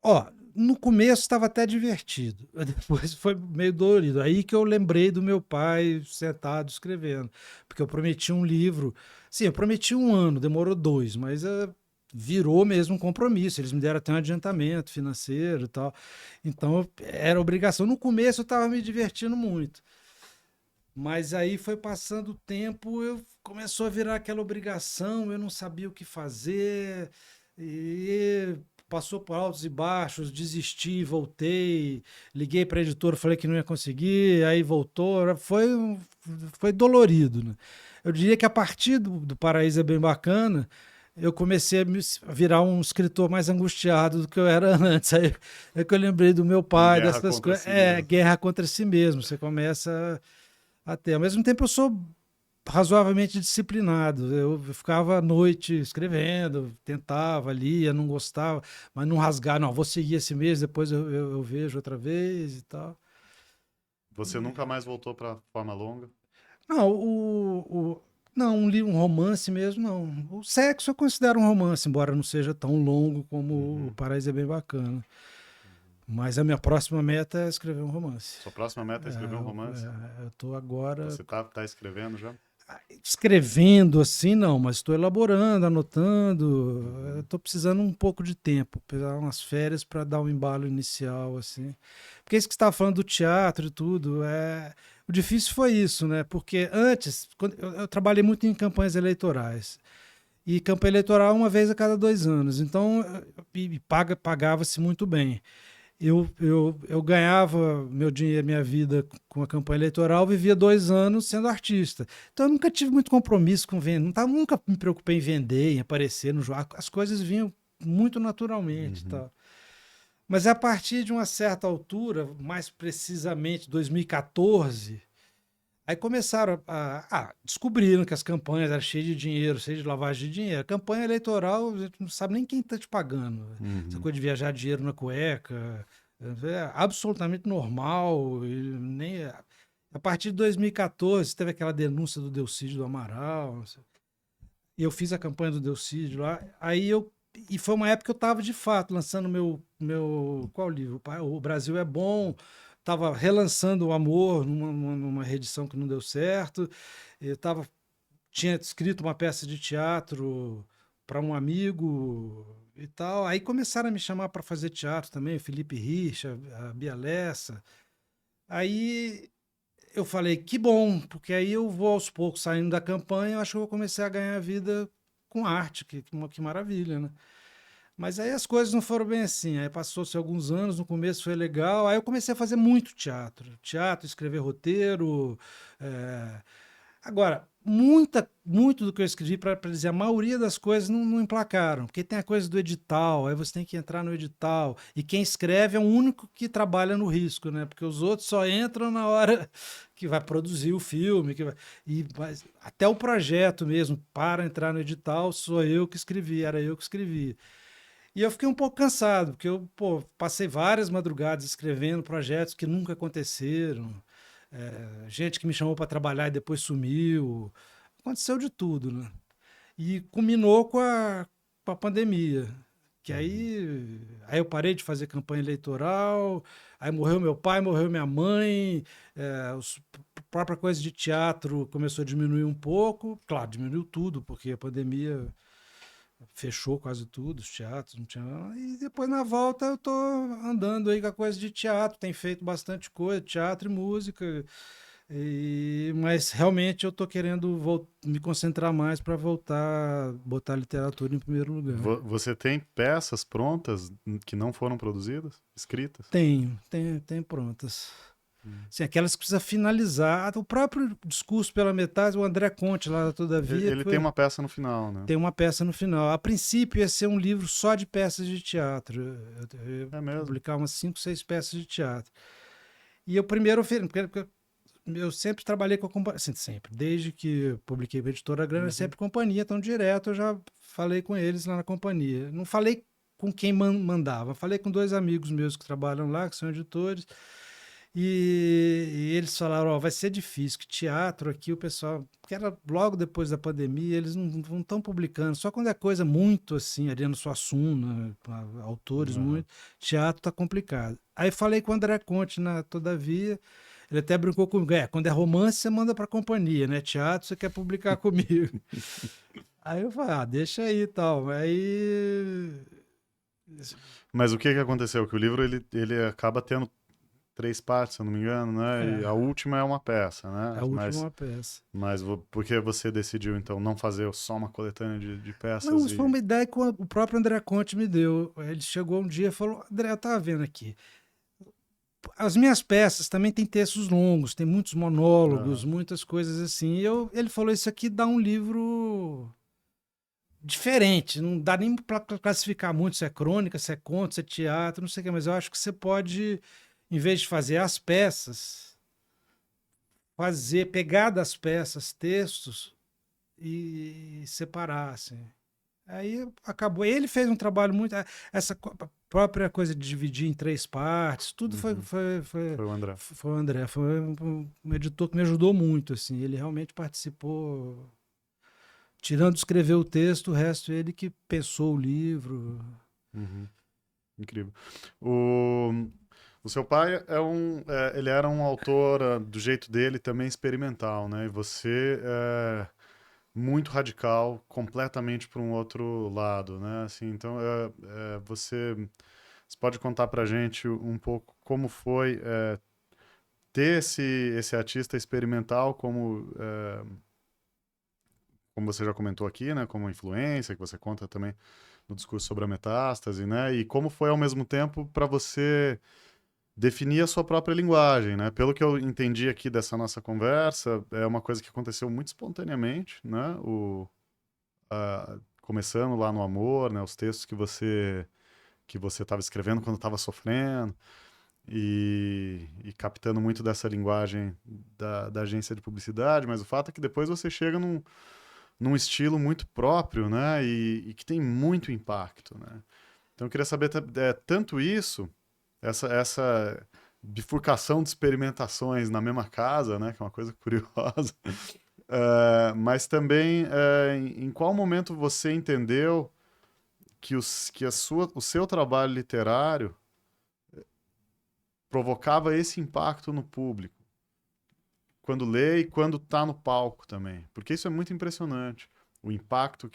Ó, no começo estava até divertido, depois foi meio dolorido. Aí que eu lembrei do meu pai sentado escrevendo, porque eu prometi um livro. Sim, eu prometi um ano, demorou 2, mas virou mesmo um compromisso. Eles me deram até um adiantamento financeiro e tal. Então era obrigação. No começo eu estava me divertindo muito. Mas aí foi passando o tempo, começou a virar aquela obrigação, eu não sabia o que fazer, e passou por altos e baixos, desisti, voltei, liguei para a editora, falei que não ia conseguir, aí voltou, foi dolorido, né? Eu diria que a partir do Paraíso é bem bacana, eu comecei a virar um escritor mais angustiado do que eu era antes. Aí é que eu lembrei do meu Em pai, guerra dessas contra coisas. si mesmo. Guerra contra si mesmo. Você começa até. Ao mesmo tempo, eu sou razoavelmente disciplinado. Eu ficava à noite escrevendo, tentava, lia, não gostava, mas não rasgar, não, vou seguir esse mês, depois eu vejo outra vez e tal. Você E, nunca mais voltou para forma longa? não, Não, um romance mesmo, não. O Sexo eu considero um romance, embora não seja tão longo como O Paraíso é Bem Bacana. Mas a minha próxima meta é escrever um romance. Sua próxima meta é escrever um romance? Eu estou agora Você tá escrevendo já? escrevendo assim, não, mas estou elaborando, anotando. Uhum. Estou precisando um pouco de tempo, pegar umas férias para dar um embalo inicial, assim. Porque isso que você estava falando do teatro e tudo, o difícil foi isso, né? Porque antes, quando eu trabalhei muito em campanhas eleitorais. E campanha eleitoral uma vez a cada 2 anos. Então, pagava-se muito bem. Eu ganhava meu dinheiro, minha vida com a campanha eleitoral, vivia 2 anos sendo artista. Então eu nunca tive muito compromisso com venda, nunca me preocupei em vender, em aparecer no jogo. As coisas vinham muito naturalmente, Uhum. tal. Mas a partir de uma certa altura, mais precisamente 2014, aí começaram descobriram que as campanhas eram cheias de dinheiro, cheias de lavagem de dinheiro. Campanha eleitoral, a gente não sabe nem quem está te pagando. Essa Uhum. coisa de viajar dinheiro na cueca é absolutamente normal. E nem, a partir de 2014, teve aquela denúncia do Delcídio do Amaral. E eu fiz a campanha do Delcídio lá. E foi uma época que eu estava, de fato, lançando qual livro? O Brasil é Bom. Estava relançando O Amor numa reedição que não deu certo. Tinha escrito uma peça de teatro para um amigo e tal. Aí começaram a me chamar para fazer teatro também, o Felipe Rich, a Bia Lessa. Aí eu falei, que bom, porque aí eu vou aos poucos saindo da campanha, eu acho que eu vou começar a ganhar vida com arte, que maravilha, né? Mas aí as coisas não foram bem assim. Aí passou-se alguns anos, no começo foi legal. Aí eu comecei a fazer muito teatro. Teatro, escrever roteiro. é, Agora, muito do que eu escrevi, para dizer, a maioria das coisas não emplacaram, porque tem a coisa do edital, aí você tem que entrar no edital, e quem escreve é o único que trabalha no risco, né? Porque os outros só entram na hora que vai produzir o filme, mas até o projeto mesmo, para entrar no edital, sou eu que escrevi, era eu que escrevi. E eu fiquei um pouco cansado, porque eu, pô, passei várias madrugadas escrevendo projetos que nunca aconteceram, gente que me chamou para trabalhar e depois sumiu. Aconteceu de tudo, né? E culminou com a pandemia. Que Uhum. aí eu parei de fazer campanha eleitoral, aí morreu meu pai, morreu minha mãe, a própria coisa de teatro começou a diminuir um pouco. Claro, diminuiu tudo, porque a pandemia fechou quase tudo, os teatros, não tinha. E depois na volta eu tô andando aí com a coisa de teatro, tem feito bastante coisa, teatro e música. Mas realmente eu tô querendo me concentrar mais para voltar, botar a literatura em primeiro lugar. Você tem peças prontas que não foram produzidas? Escritas? Tenho prontas. Sim, aquelas que precisa finalizar. O próprio discurso pela metade, o André Conte lá da Todavia, Ele tem uma peça no final, né? tem uma peça no final. A princípio ia ser um livro só de peças de teatro. Eu ia É mesmo. publicar umas 5, 6 peças de teatro. E eu primeiro porque eu sempre trabalhei com a companhia, assim, sempre, desde que publiquei para a Editora Grana, Uhum. sempre companhia, tão direto, eu já falei com eles lá na companhia. Não falei com quem mandava, falei com 2 amigos meus que trabalham lá, que são editores, e eles falaram, ó, vai ser difícil, que teatro aqui o pessoal, porque era logo depois da pandemia, eles não estão publicando, só quando é coisa muito assim, Ariano Suassuna, autores Uhum. muito, teatro tá complicado. Aí falei com o André Conte na Todavia, ele até brincou comigo, quando é romance você manda pra companhia, né, teatro você quer publicar comigo. Aí eu falei, deixa aí e tal, aí... Mas o que que aconteceu? Que o livro ele acaba tendo 3 partes, se eu não me engano, né? E É, a última é uma peça, é né? a última peça. Por que você decidiu então não fazer só uma coletânea de Não, peças isso foi e uma ideia que o próprio André Conte me deu. Ele chegou um dia e falou: André, eu estava vendo aqui. As minhas peças também têm textos longos, tem muitos monólogos, Aham. muitas coisas assim. Ele falou: Isso aqui dá um livro diferente, não dá nem para classificar muito se é crônica, se é conto, se é teatro, não sei o que, mas eu acho que você pode, em vez de fazer as peças, pegar das peças textos e separar, assim. Aí acabou. Ele fez um trabalho muito. Essa própria coisa de dividir em 3 partes, tudo foi, Uhum. foi, foi, Foi o André. foi o André. Foi um editor que me ajudou muito. Assim. Ele realmente participou tirando escrever o texto, o resto ele que pensou o livro. Uhum. Incrível. O, o seu pai ele era um autor do jeito dele também experimental, né? E você é muito radical, completamente para um outro lado, né? Assim, então você pode contar para gente um pouco como foi ter esse artista experimental como você já comentou aqui, né? Como influência que você conta também no discurso sobre a metástase, né? E como foi ao mesmo tempo para você definir a sua própria linguagem, né? Pelo que eu entendi aqui dessa nossa conversa, é uma coisa que aconteceu muito espontaneamente, né? Começando lá no amor, né? Os textos que você estava escrevendo quando estava sofrendo e captando muito dessa linguagem da agência de publicidade, mas o fato é que depois você chega num estilo muito próprio, né? E que tem muito impacto, né? Então eu queria saber tanto isso, essa bifurcação de experimentações na mesma casa, né? Que é uma coisa curiosa. Mas também em qual momento você entendeu que o seu trabalho literário provocava esse impacto no público, quando lê e quando está no palco também. Porque isso é muito impressionante. O impacto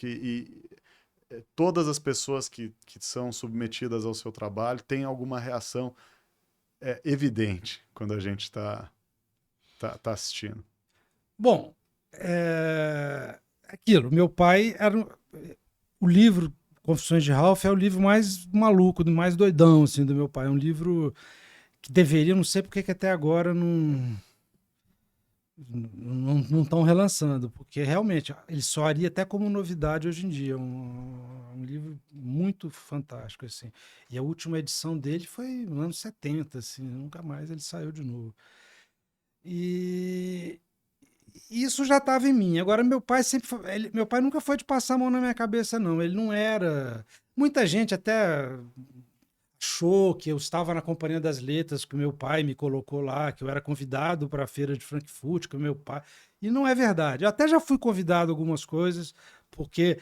todas as pessoas que são submetidas ao seu trabalho têm alguma reação evidente quando a gente tá assistindo. Bom, aquilo, meu pai o livro Confissões de Ralph é o livro mais maluco, mais doidão assim do meu pai. É um livro que deveria, não sei porque que até agora não estão relançando, porque realmente ele soaria até como novidade hoje em dia. Um livro muito fantástico, assim. E a última edição dele foi no ano 70, assim, nunca mais ele saiu de novo. E isso já estava em mim. Agora, meu pai meu pai nunca foi de passar a mão na minha cabeça, não. Ele não era. Muita gente até achou que eu estava na Companhia das Letras, que o meu pai me colocou lá, que eu era convidado para a feira de Frankfurt, que o meu pai. E não é verdade. Eu até já fui convidado a algumas coisas, porque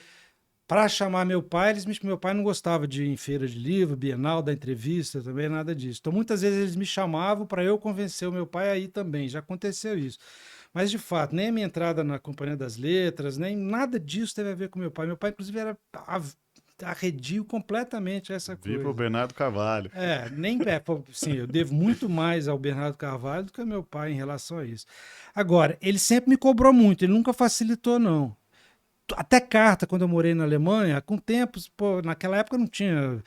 para chamar meu pai, meu pai não gostava de ir em feira de livro, Bienal, da entrevista, também nada disso. Então muitas vezes eles me chamavam para eu convencer o meu pai a ir também. Já aconteceu isso. Mas de fato, nem a minha entrada na Companhia das Letras, nem nada disso teve a ver com meu pai. Meu pai, inclusive, era arredio completamente a essa Viva o coisa. Bernardo Carvalho. Nem sim, eu devo muito mais ao Bernardo Carvalho do que ao meu pai em relação a isso. Agora, ele sempre me cobrou muito, ele nunca facilitou, não. Até carta, quando eu morei na Alemanha, com tempos, pô, naquela época não tinha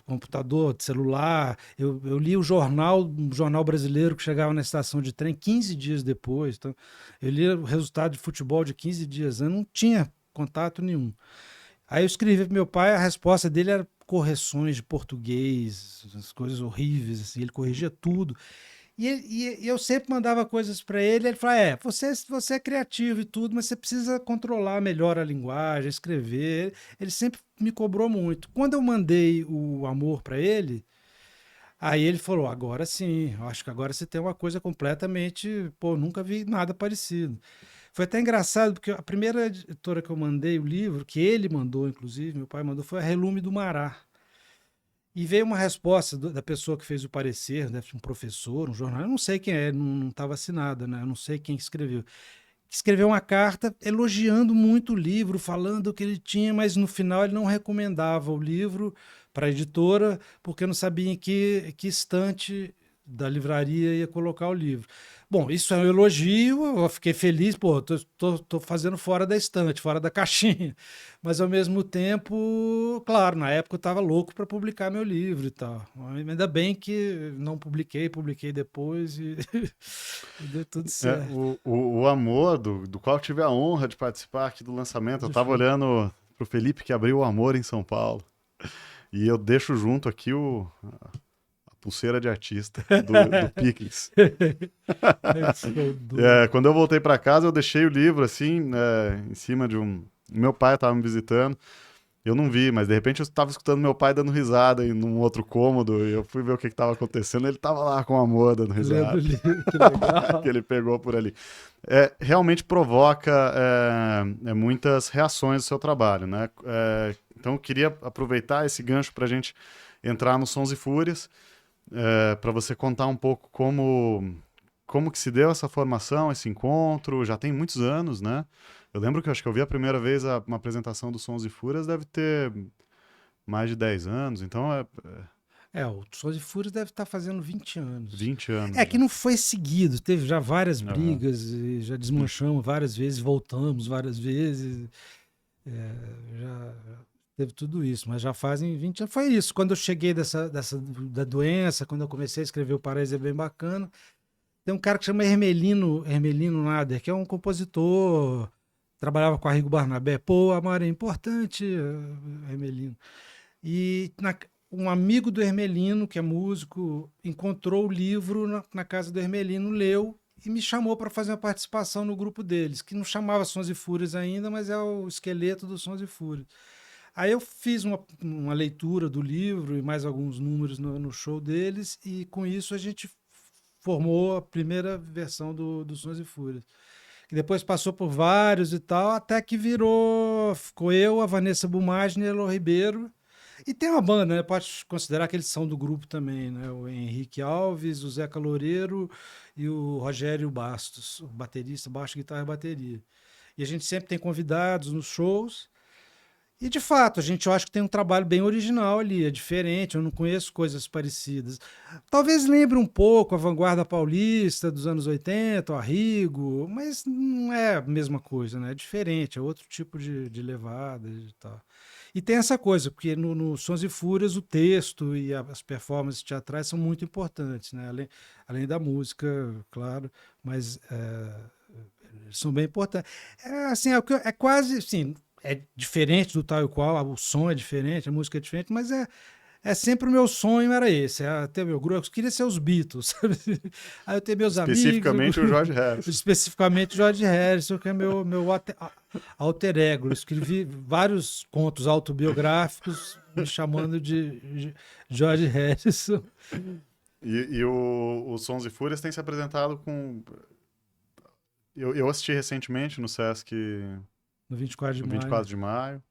computador, celular. Eu li o jornal, um jornal brasileiro que chegava na estação de trem 15 dias depois. Então, eu li o resultado de futebol de 15 dias. Eu não tinha contato nenhum. Aí eu escrevi para meu pai, a resposta dele era correções de português, as coisas horríveis, assim, ele corrigia tudo. E eu sempre mandava coisas para ele falava, você é criativo e tudo, mas você precisa controlar melhor a linguagem, escrever. Ele sempre me cobrou muito. Quando eu mandei o amor para ele, aí ele falou, agora sim, eu acho que agora você tem uma coisa completamente, pô, nunca vi nada parecido. Foi até engraçado, porque a primeira editora que eu mandei o livro, que ele mandou, inclusive, meu pai mandou, foi a Relume do Mará. E veio uma resposta da pessoa que fez o parecer, deve ser um professor, um jornal, eu não sei quem é, não estava assinada, né? Eu não sei quem escreveu. Escreveu uma carta elogiando muito o livro, falando que ele tinha, mas no final ele não recomendava o livro para a editora, porque não sabia em que estante da livraria ia colocar o livro. Bom, isso é um elogio, eu fiquei feliz, pô, tô fazendo fora da estante, fora da caixinha. Mas ao mesmo tempo, claro, na época eu estava louco para publicar meu livro e tal. Ainda bem que não publiquei depois e, e deu tudo certo. O amor, do qual eu tive a honra de participar aqui do lançamento, eu estava olhando pro Felipe que abriu o Amor em São Paulo. E eu deixo junto aqui a pulseira de artista do Pickens. Quando eu voltei para casa, eu deixei o livro assim, em cima de um. Meu pai estava me visitando. Eu não vi, mas de repente eu estava escutando meu pai dando risada em num outro cômodo e eu fui ver o que estava acontecendo. Ele estava lá com amor dando Lendo o risada, livro, que que legal. ele pegou por ali. Realmente provoca muitas reações do seu trabalho, né? Então eu queria aproveitar esse gancho para a gente entrar nos Sons e Fúrias, para você contar um pouco como que se deu essa formação, esse encontro. Já tem muitos anos, né? Eu lembro que eu acho que eu vi a primeira vez uma apresentação dos Sons e Fúrias, deve ter mais de 10 anos, então O Sons e Fúrias deve estar fazendo 20 anos. 20 anos É que já. não foi seguido, teve já várias Aham. brigas, e já desmanchamos várias vezes, voltamos várias vezes, já teve tudo isso, mas já fazem 20 anos. Foi isso, quando eu cheguei da doença, quando eu comecei a escrever O Paraíso é Bem Bacana, tem um cara que chama Hermelino Nader, que é um compositor, trabalhava com Arrigo Barnabé. Pô, amor, é importante, Hermelino. E um amigo do Hermelino, que é músico, encontrou o livro na casa do Hermelino, leu e me chamou para fazer uma participação no grupo deles, que não chamava Sons e Fúrias ainda, mas é o esqueleto dos Sons e Fúrias. Aí eu fiz uma leitura do livro e mais alguns números no show deles, e com isso a gente formou a primeira versão do Sons e Fúrias. Que depois passou por vários e tal, até que ficou eu, a Vanessa Bumagem e a Elô Ribeiro. E tem uma banda, né? Pode considerar que eles são do grupo também, né? O Henrique Alves, o Zeca Loureiro e o Rogério Bastos, o baterista, baixo, guitarra e bateria. E a gente sempre tem convidados nos shows. E de fato, a gente eu acho que tem um trabalho bem original ali, é diferente, eu não conheço coisas parecidas. Talvez lembre um pouco a vanguarda paulista dos anos 80, o Arrigo, mas não é a mesma coisa, né? É diferente, é outro tipo de levada e tal. E tem essa coisa, porque no Sons e Fúrias o texto e as performances teatrais são muito importantes, né? Além da música, claro, mas são bem importantes. É, assim, é quase assim, é diferente do tal e qual, o som é diferente, a música é diferente, mas é sempre o meu sonho era esse, ter meu grupo, eu queria ser os Beatles, sabe? Aí eu tenho meus amigos, Especificamente o Jorge Harrison. especificamente George Harrison, que é meu alter ego. Eu escrevi vários contos autobiográficos me chamando de George Harrison. E o Sons e Fúrias tem se apresentado com. Eu assisti recentemente no Sesc No 24 de no maio. 24 de maio.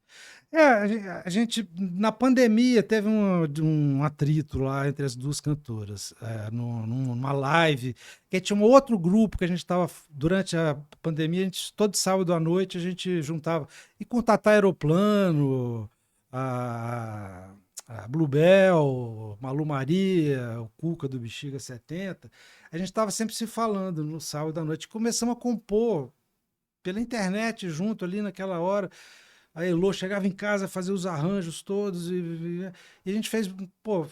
A gente, na pandemia, teve um atrito lá entre as duas cantoras, numa live, que tinha um outro grupo que a gente estava, durante a pandemia, todo sábado à noite a gente juntava, e com o Tata Aeroplano, a, a Bluebell, Malu Maria, o Cuca do Bexiga 70, a gente estava sempre se falando no sábado à noite. Começamos a compor pela internet junto ali naquela hora. A Elô chegava em casa, fazia os arranjos todos e a gente fez, pô,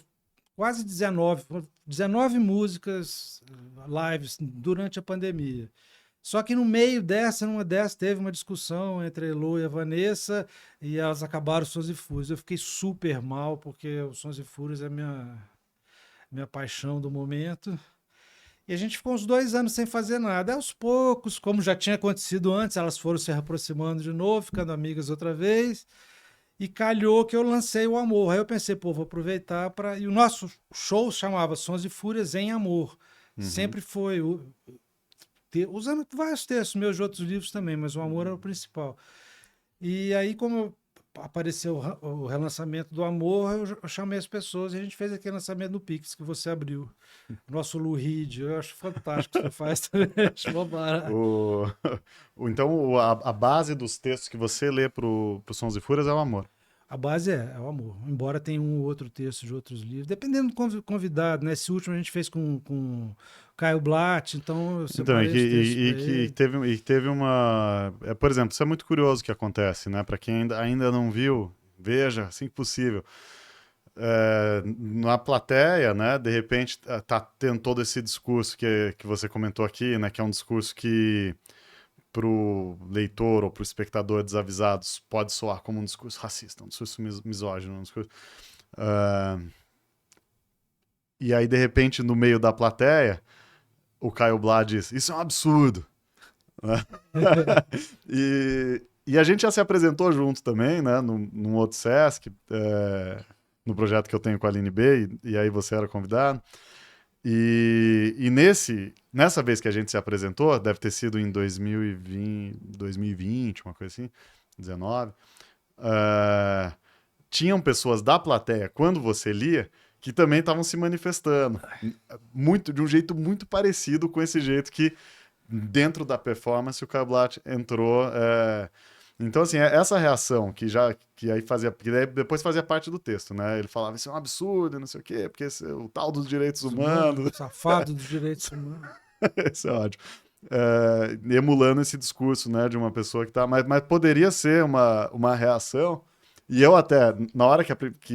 quase 19 músicas lives durante a pandemia. Só que no meio numa dessas, teve uma discussão entre a Elô e a Vanessa e elas acabaram os Sons e Fúrias. Eu fiquei super mal, porque os Sons e Fúrias é minha paixão do momento. E a gente ficou uns 2 anos sem fazer nada. Aos poucos, como já tinha acontecido antes, elas foram se aproximando de novo, ficando amigas outra vez. E calhou que eu lancei o Amor. Aí eu pensei, pô, vou aproveitar para. E o nosso show chamava Sons e Fúrias em Amor. Uhum. Sempre foi. Usando vários textos meus de outros livros também, mas o Amor era o principal. E aí, como apareceu o relançamento do Amor, eu chamei as pessoas e a gente fez aquele lançamento no Pix que você abriu. Nosso Lou Reed, eu acho fantástico que você faz também. Acho mó barato. O, a base dos textos que você lê pro Sons e Fúrias é o amor. A base é o amor. Embora tenha um ou outro texto de outros livros, dependendo do convidado, né? Esse último a gente fez com Caio Blatt, então eu Então, separei os textos para ele. e que teve uma. Por exemplo, isso é muito curioso que acontece, né? Para quem ainda não viu, veja, assim que possível. Na plateia, né? De repente, tá tendo todo esse discurso que você comentou aqui, né? Que é um discurso que pro leitor ou pro espectador desavisados pode soar como um discurso racista, um discurso misógino, um discurso. ah, e aí, de repente, no meio da plateia, o Caio Blá diz: Isso é um absurdo. Né? E E a gente já se apresentou junto também, né? Num outro Sesc, no projeto que eu tenho com a Aline B, e aí você era convidado. E nessa vez que a gente se apresentou, deve ter sido em 2020, uma coisa assim, 19, eh, tinham pessoas da plateia, quando você lia, que também estavam se manifestando. Muito, de um jeito muito parecido com esse jeito que, dentro da performance, o Caio Blatt entrou. Então, assim, essa reação que aí fazia, que daí depois fazia parte do texto, né? Ele falava, isso é um absurdo, não sei o quê, porque o tal dos direitos humanos. Safado dos direitos humanos. Isso é ótimo. Emulando esse discurso, né, de uma pessoa que tá. Mas poderia ser uma reação. E eu até, na hora que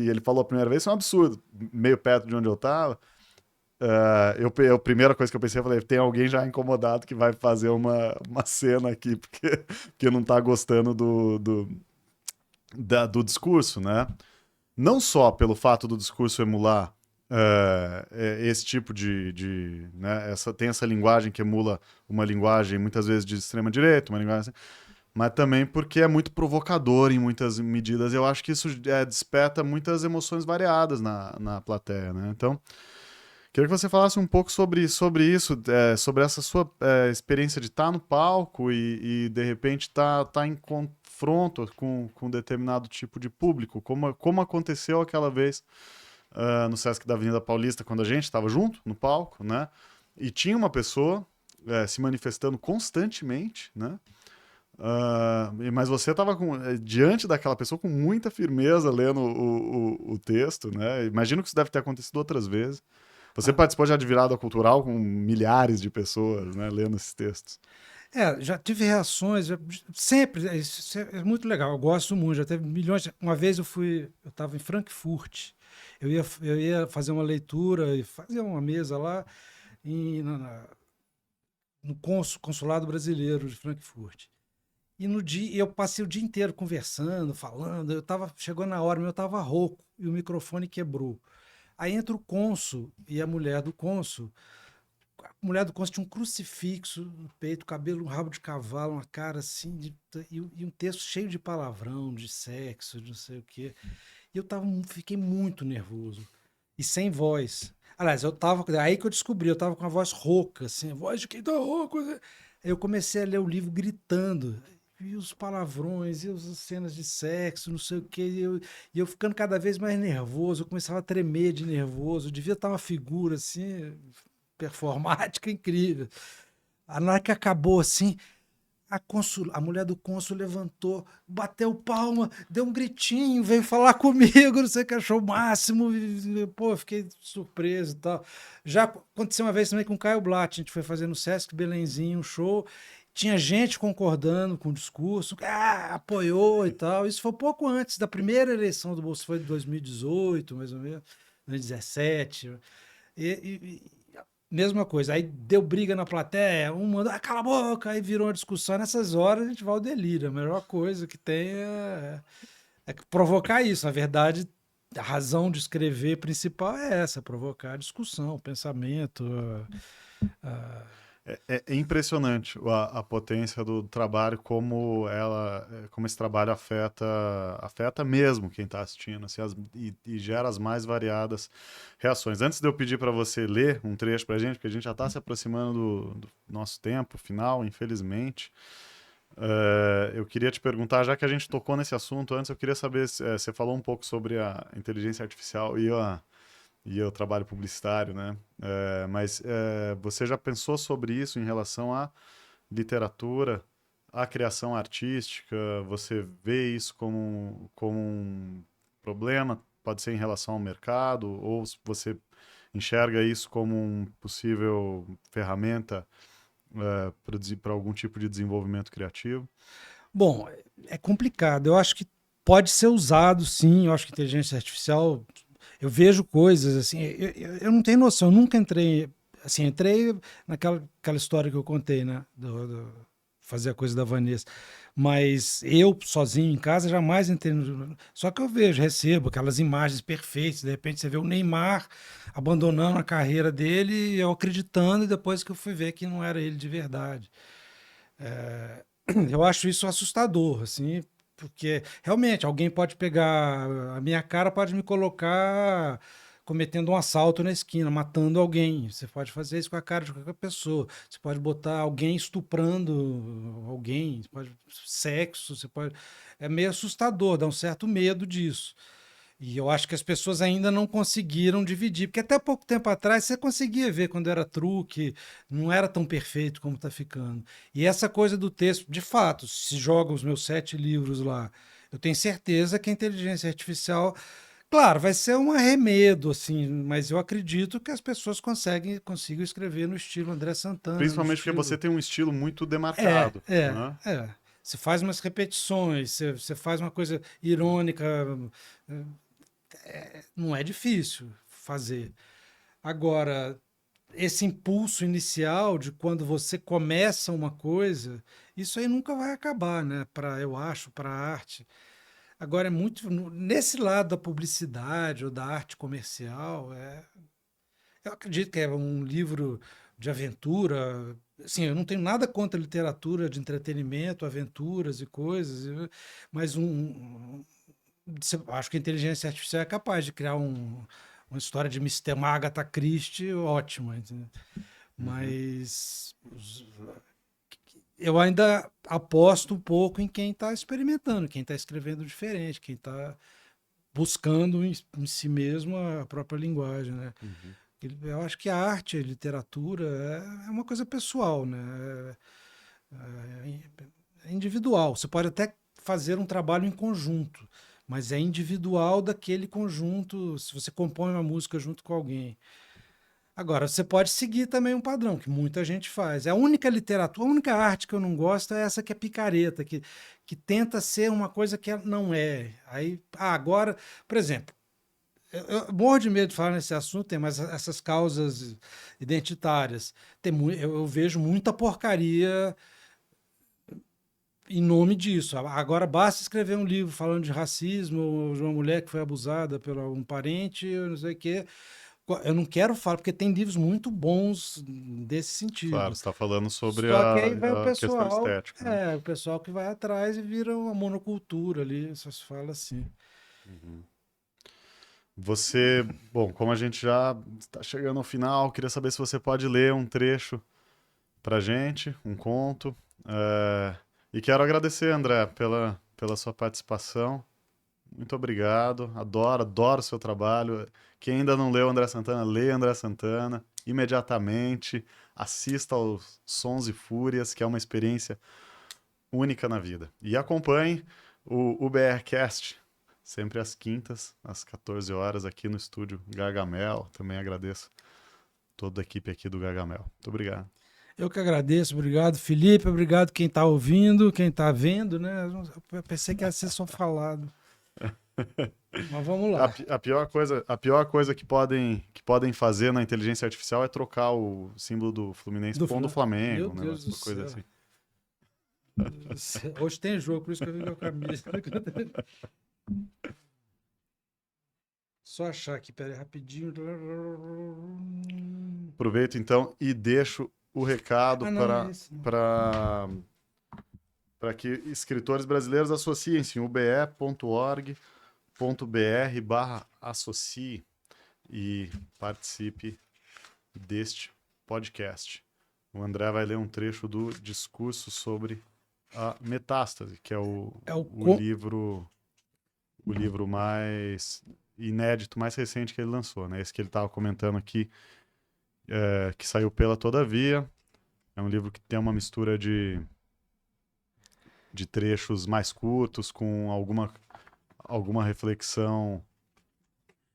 ele falou a primeira vez, isso é um absurdo, meio perto de onde eu tava. A primeira coisa que eu pensei, eu falei, tem alguém já incomodado que vai fazer uma cena aqui, porque não tá gostando do discurso, né? Não só pelo fato do discurso emular esse tipo né, tem essa linguagem que emula uma linguagem muitas vezes de extrema direita, uma linguagem assim, mas também porque é muito provocador em muitas medidas. Eu acho que isso desperta muitas emoções variadas na plateia, né? Então, queria que você falasse um pouco sobre isso, sobre essa sua experiência de estar no palco e de repente estar em confronto com determinado tipo de público, como aconteceu aquela vez no Sesc da Avenida Paulista, quando a gente estava junto no palco, né? E tinha uma pessoa se manifestando constantemente, né? Mas você estava diante daquela pessoa com muita firmeza lendo o texto, né? Imagino que isso deve ter acontecido outras vezes. Você participou já de virada cultural com milhares de pessoas, né, lendo esses textos. Já tive reações, sempre, isso é muito legal, eu gosto muito, já teve milhões. Uma vez eu estava em Frankfurt, eu ia fazer uma leitura e fazer uma mesa lá no consulado brasileiro de Frankfurt. E no dia eu passei o dia inteiro conversando, falando, chegou na hora, eu estava rouco e o microfone quebrou. Aí entra o cônsul e a mulher do cônsul. A mulher do cônsul tinha um crucifixo no peito, cabelo, um rabo de cavalo, uma cara assim, e um texto cheio de palavrão, de sexo, de não sei o quê. E fiquei muito nervoso. E sem voz. Aliás, aí que eu descobri, eu tava com a voz rouca, assim, a voz de quem tá rouco. Aí eu comecei a ler o livro gritando. E os palavrões, e as cenas de sexo, não sei o quê. E eu ficando cada vez mais nervoso, eu começava a tremer de nervoso. Eu devia estar uma figura assim, performática incrível. Na hora que acabou assim, a mulher do cônsul levantou, bateu palma, deu um gritinho, veio falar comigo, não sei o que, achou o máximo. Pô, fiquei surpreso e tal. Já aconteceu uma vez também com o Caio Blatt, a gente foi fazer no Sesc Belenzinho um show, tinha gente concordando com o discurso, apoiou e tal. Isso foi pouco antes da primeira eleição do Bolsonaro, foi de 2018, mais ou menos, 2017. Mesma coisa, aí deu briga na plateia, um mandou, cala a boca, aí virou uma discussão. Nessas horas a gente vai ao delírio. A melhor coisa que tem é provocar isso. Na verdade, a razão de escrever principal é essa: provocar a discussão, o pensamento. É impressionante a potência do trabalho, como esse trabalho afeta mesmo quem está assistindo, assim, e gera as mais variadas reações. Antes de eu pedir para você ler um trecho para a gente, porque a gente já está se aproximando do nosso tempo final, infelizmente, eu queria te perguntar, já que a gente tocou nesse assunto antes, eu queria saber, você falou um pouco sobre a inteligência artificial e o trabalho publicitário, né? Mas você já pensou sobre isso em relação à literatura, à criação artística? Você vê isso como um problema? Pode ser em relação ao mercado? Ou você enxerga isso como um possível ferramenta para algum tipo de desenvolvimento criativo? Bom, é complicado. Eu acho que pode ser usado, sim. Eu acho que inteligência artificial. Eu vejo coisas assim. Eu não tenho noção. Eu nunca entrei. Assim, entrei naquela história que eu contei, né? Fazer a coisa da Vanessa. Mas eu, sozinho em casa, jamais entrei. Só que eu recebo aquelas imagens perfeitas. De repente você vê o Neymar abandonando a carreira dele, eu acreditando, e depois que eu fui ver que não era ele de verdade. eu acho isso assustador, assim, porque realmente alguém pode pegar a minha cara, pode me colocar cometendo um assalto na esquina, matando alguém. Você pode fazer isso com a cara de qualquer pessoa. Você pode botar alguém estuprando alguém, você pode sexo, você pode. É meio assustador, dá um certo medo disso. E eu acho que as pessoas ainda não conseguiram dividir, porque até pouco tempo atrás você conseguia ver quando era truque, não era tão perfeito como está ficando. E essa coisa do texto, de fato, se joga os meus 7 livros lá, eu tenho certeza que a inteligência artificial, claro, vai ser um arremedo, assim, mas eu acredito que as pessoas consigam escrever no estilo André Santana, no Principalmente porque você estilo. tem um estilo muito É, demarcado, é, né? é. Você faz umas repetições, você faz uma coisa irônica, não é difícil fazer. Agora, esse impulso inicial de quando você começa uma coisa, isso aí nunca vai acabar, né? Eu acho, para a arte. Agora é muito nesse lado da publicidade ou da arte comercial, eu acredito que é um livro de aventura. Assim, eu não tenho nada contra literatura de entretenimento, aventuras e coisas, mas acho que a inteligência artificial é capaz de criar uma história de mistério, uma Agatha Christie ótima, entendeu? Uhum. Mas eu ainda aposto um pouco em quem está experimentando, quem está escrevendo diferente, quem está buscando em si mesmo a própria linguagem, né? Uhum. Eu acho que a arte, a literatura é uma coisa pessoal, né? É individual. Você pode até fazer um trabalho em conjunto, mas é individual daquele conjunto. Se você compõe uma música junto com alguém. Agora, você pode seguir também um padrão, que muita gente faz. A única literatura, a única arte que eu não gosto é essa que é picareta, que tenta ser uma coisa que não é. Aí, agora, por exemplo, eu morro de medo de falar nesse assunto, tem mas essas causas identitárias. Eu vejo muita porcaria em nome disso. Agora basta escrever um livro falando de racismo, ou de uma mulher que foi abusada por um parente, eu não sei o quê. Eu não quero falar, porque tem livros muito bons desse Claro, sentido. você está falando sobre Só que aí vai a questão estética, né? o pessoal que vai atrás e vira uma monocultura ali, só se fala assim. Uhum. Você, bom, como a gente já está chegando ao final, queria saber se você pode ler um trecho pra gente, um conto. É, e quero agradecer, André, pela sua participação. Muito obrigado. Adoro o seu trabalho. Quem ainda não leu André Santana, leia André Santana imediatamente. Assista aos Sons e Fúrias, que é uma experiência única na vida. E acompanhe o BRcast, sempre às quintas, às 14 horas, aqui no estúdio Gargamel. Também agradeço toda a equipe aqui do Gargamel. Muito obrigado. Eu que agradeço, obrigado, Felipe, obrigado quem está ouvindo, quem está vendo, né? Eu pensei que ia ser só falado, mas vamos lá. A pior coisa que podem fazer na inteligência artificial é trocar o símbolo do Fluminense por um do Meu Flamengo, um Deus negócio, do uma coisa céu. assim. Hoje tem jogo, por isso que eu vi com a camisa. Só achar aqui, peraí, rapidinho. Aproveito então e deixo o recado Ah, não, é esse. Não. para que escritores brasileiros associem-se em ube.org.br/associe e participe deste podcast. O André vai ler um trecho do discurso sobre a Metástase, que é É o o livro mais inédito, mais recente que ele lançou, né? Esse que ele estava comentando aqui, que saiu pela Todavia. É um livro que tem uma mistura de trechos mais curtos, com alguma reflexão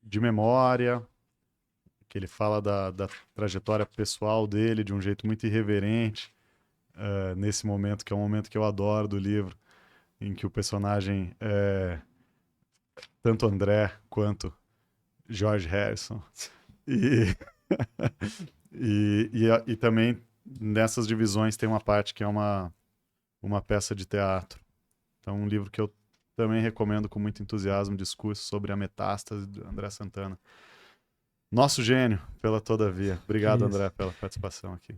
de memória, que ele fala da trajetória pessoal dele de um jeito muito irreverente, nesse momento, que é um momento que eu adoro do livro, em que o personagem é tanto André quanto George Harrison. E, e também nessas divisões tem uma parte que é uma peça de teatro. Então, um livro que eu também recomendo com muito entusiasmo, discurso sobre a metástase do André Santana. Nosso gênio, pela Todavia. Que Obrigado, isso. André, pela participação aqui.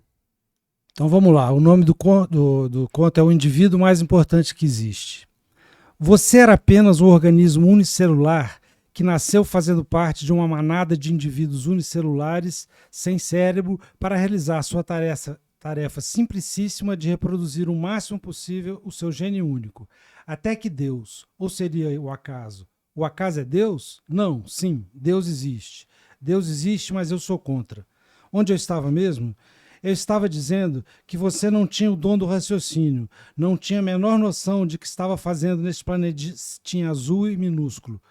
Então vamos lá. O nome do conto é O Indivíduo Mais Importante que Existe. Você era apenas um organismo unicelular que nasceu fazendo parte de uma manada de indivíduos unicelulares sem cérebro para realizar sua tarefa simplicíssima de reproduzir o máximo possível o seu gene único. Até que Deus, ou seria o acaso é Deus? Não, sim, Deus existe. Deus existe, mas eu sou contra. Onde eu estava mesmo? Eu estava dizendo que você não tinha o dom do raciocínio, não tinha a menor noção de que estava fazendo nesse planetinha azul e minúsculo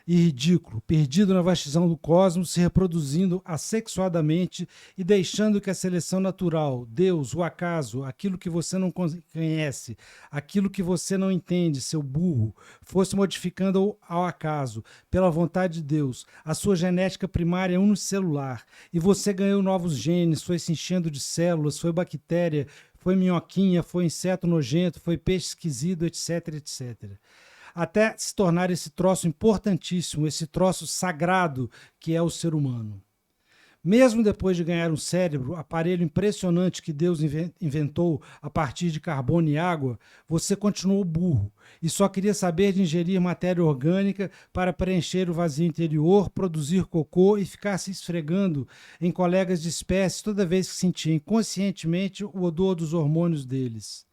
e ridículo, perdido na vastidão do cosmos, se reproduzindo assexuadamente e deixando que a seleção natural, Deus, o acaso, aquilo que você não conhece, aquilo que você não entende, seu burro, fosse modificando ao acaso, pela vontade de Deus, a sua genética primária unicelular, e você ganhou novos genes, foi se enchendo de células, foi bactéria, foi minhoquinha, foi inseto nojento, foi peixe esquisito, etc, etc, até se tornar esse troço importantíssimo, esse troço sagrado que é o ser humano. Mesmo depois de ganhar um cérebro, aparelho impressionante que Deus inventou a partir de carbono e água, você continuou burro e só queria saber de ingerir matéria orgânica para preencher o vazio interior, produzir cocô e ficar se esfregando em colegas de espécie toda vez que sentia inconscientemente o odor dos hormônios deles.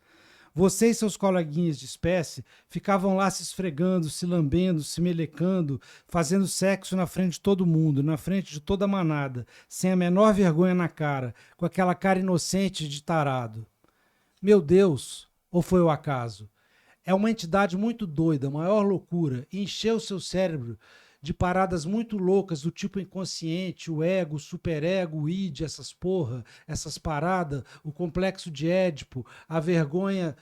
Você e seus coleguinhas de espécie ficavam lá se esfregando, se lambendo, se melecando, fazendo sexo na frente de todo mundo, na frente de toda a manada, sem a menor vergonha na cara, com aquela cara inocente de tarado. Meu Deus, ou foi o acaso? É uma entidade muito doida, maior loucura, e encheu seu cérebro de paradas muito loucas do tipo inconsciente, o ego, o superego, o id, essas porra, essas paradas, o complexo de Édipo, a vergonha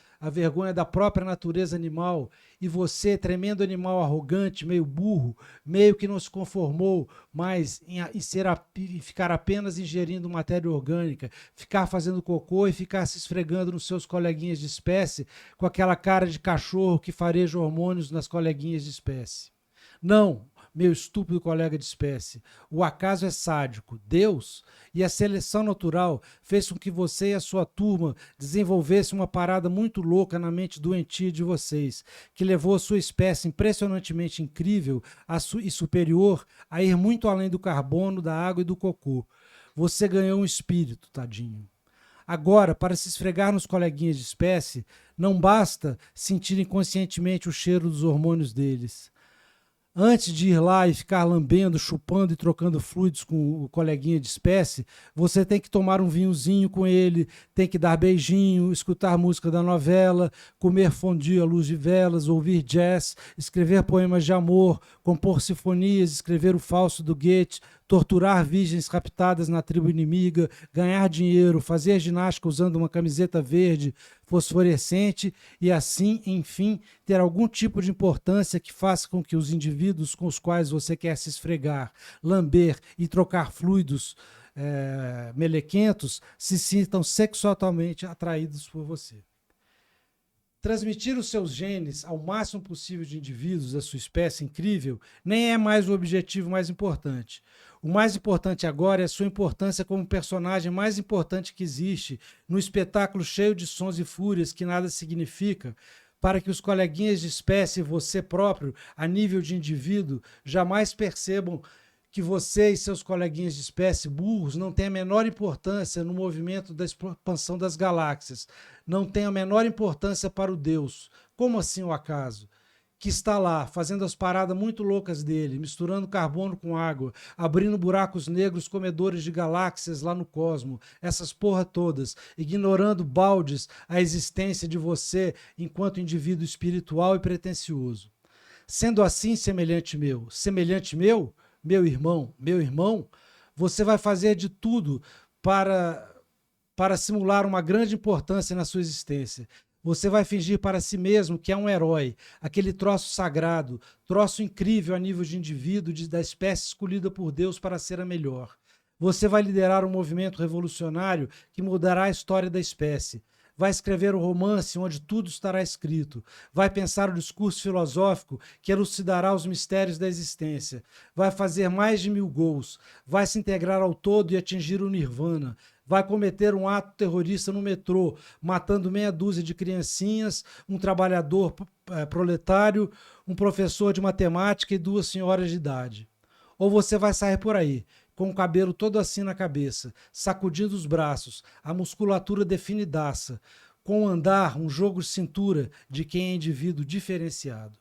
da própria natureza animal, e você, tremendo animal arrogante, meio burro, meio que não se conformou mais em ficar apenas ingerindo matéria orgânica, ficar fazendo cocô e ficar se esfregando nos seus coleguinhas de espécie com aquela cara de cachorro que fareja hormônios nas coleguinhas de espécie. Não, meu estúpido colega de espécie, o acaso é sádico, Deus e a seleção natural fez com que você e a sua turma desenvolvessem uma parada muito louca na mente doentia de vocês, que levou a sua espécie impressionantemente incrível e superior a ir muito além do carbono, da água e do cocô. Você ganhou um espírito, tadinho. Agora, para se esfregar nos coleguinhas de espécie, não basta sentir inconscientemente o cheiro dos hormônios deles. Antes de ir lá e ficar lambendo, chupando e trocando fluidos com o coleguinha de espécie, você tem que tomar um vinhozinho com ele, tem que dar beijinho, escutar música da novela, comer fondue à luz de velas, ouvir jazz, escrever poemas de amor, compor sinfonias, escrever o falso do Goethe, torturar virgens captadas na tribo inimiga, ganhar dinheiro, fazer ginástica usando uma camiseta verde fosforescente e assim, enfim, ter algum tipo de importância que faça com que os indivíduos com os quais você quer se esfregar, lamber e trocar fluidos melequentos se sintam sexualmente atraídos por você. Transmitir os seus genes ao máximo possível de indivíduos da sua espécie incrível nem é mais o objetivo mais importante. O mais importante agora é a sua importância como personagem mais importante que existe no espetáculo cheio de sons e fúrias que nada significa, para que os coleguinhas de espécie e você próprio, a nível de indivíduo, jamais percebam que você e seus coleguinhas de espécie burros não têm a menor importância no movimento da expansão das galáxias, não têm a menor importância para o Deus. Como assim o acaso? Que está lá, fazendo as paradas muito loucas dele, misturando carbono com água, abrindo buracos negros comedores de galáxias lá no cosmo, essas porra todas, ignorando baldes a existência de você enquanto indivíduo espiritual e pretensioso. Sendo assim, semelhante meu, meu irmão, você vai fazer de tudo para simular uma grande importância na sua existência. Você vai fingir para si mesmo que é um herói, aquele troço sagrado, troço incrível a nível de indivíduo, da espécie escolhida por Deus para ser a melhor. Você vai liderar um movimento revolucionário que mudará a história da espécie. Vai escrever o romance onde tudo estará escrito. Vai pensar o discurso filosófico que elucidará os mistérios da existência. Vai fazer mais de 1000 gols. Vai se integrar ao todo e atingir o nirvana. Vai cometer um ato terrorista no metrô, matando meia dúzia de criancinhas, um trabalhador proletário, um professor de matemática e 2 senhoras de idade. Ou você vai sair por aí, com o cabelo todo assim na cabeça, sacudindo os braços, a musculatura definidaça, com o andar, um jogo de cintura de quem é indivíduo diferenciado.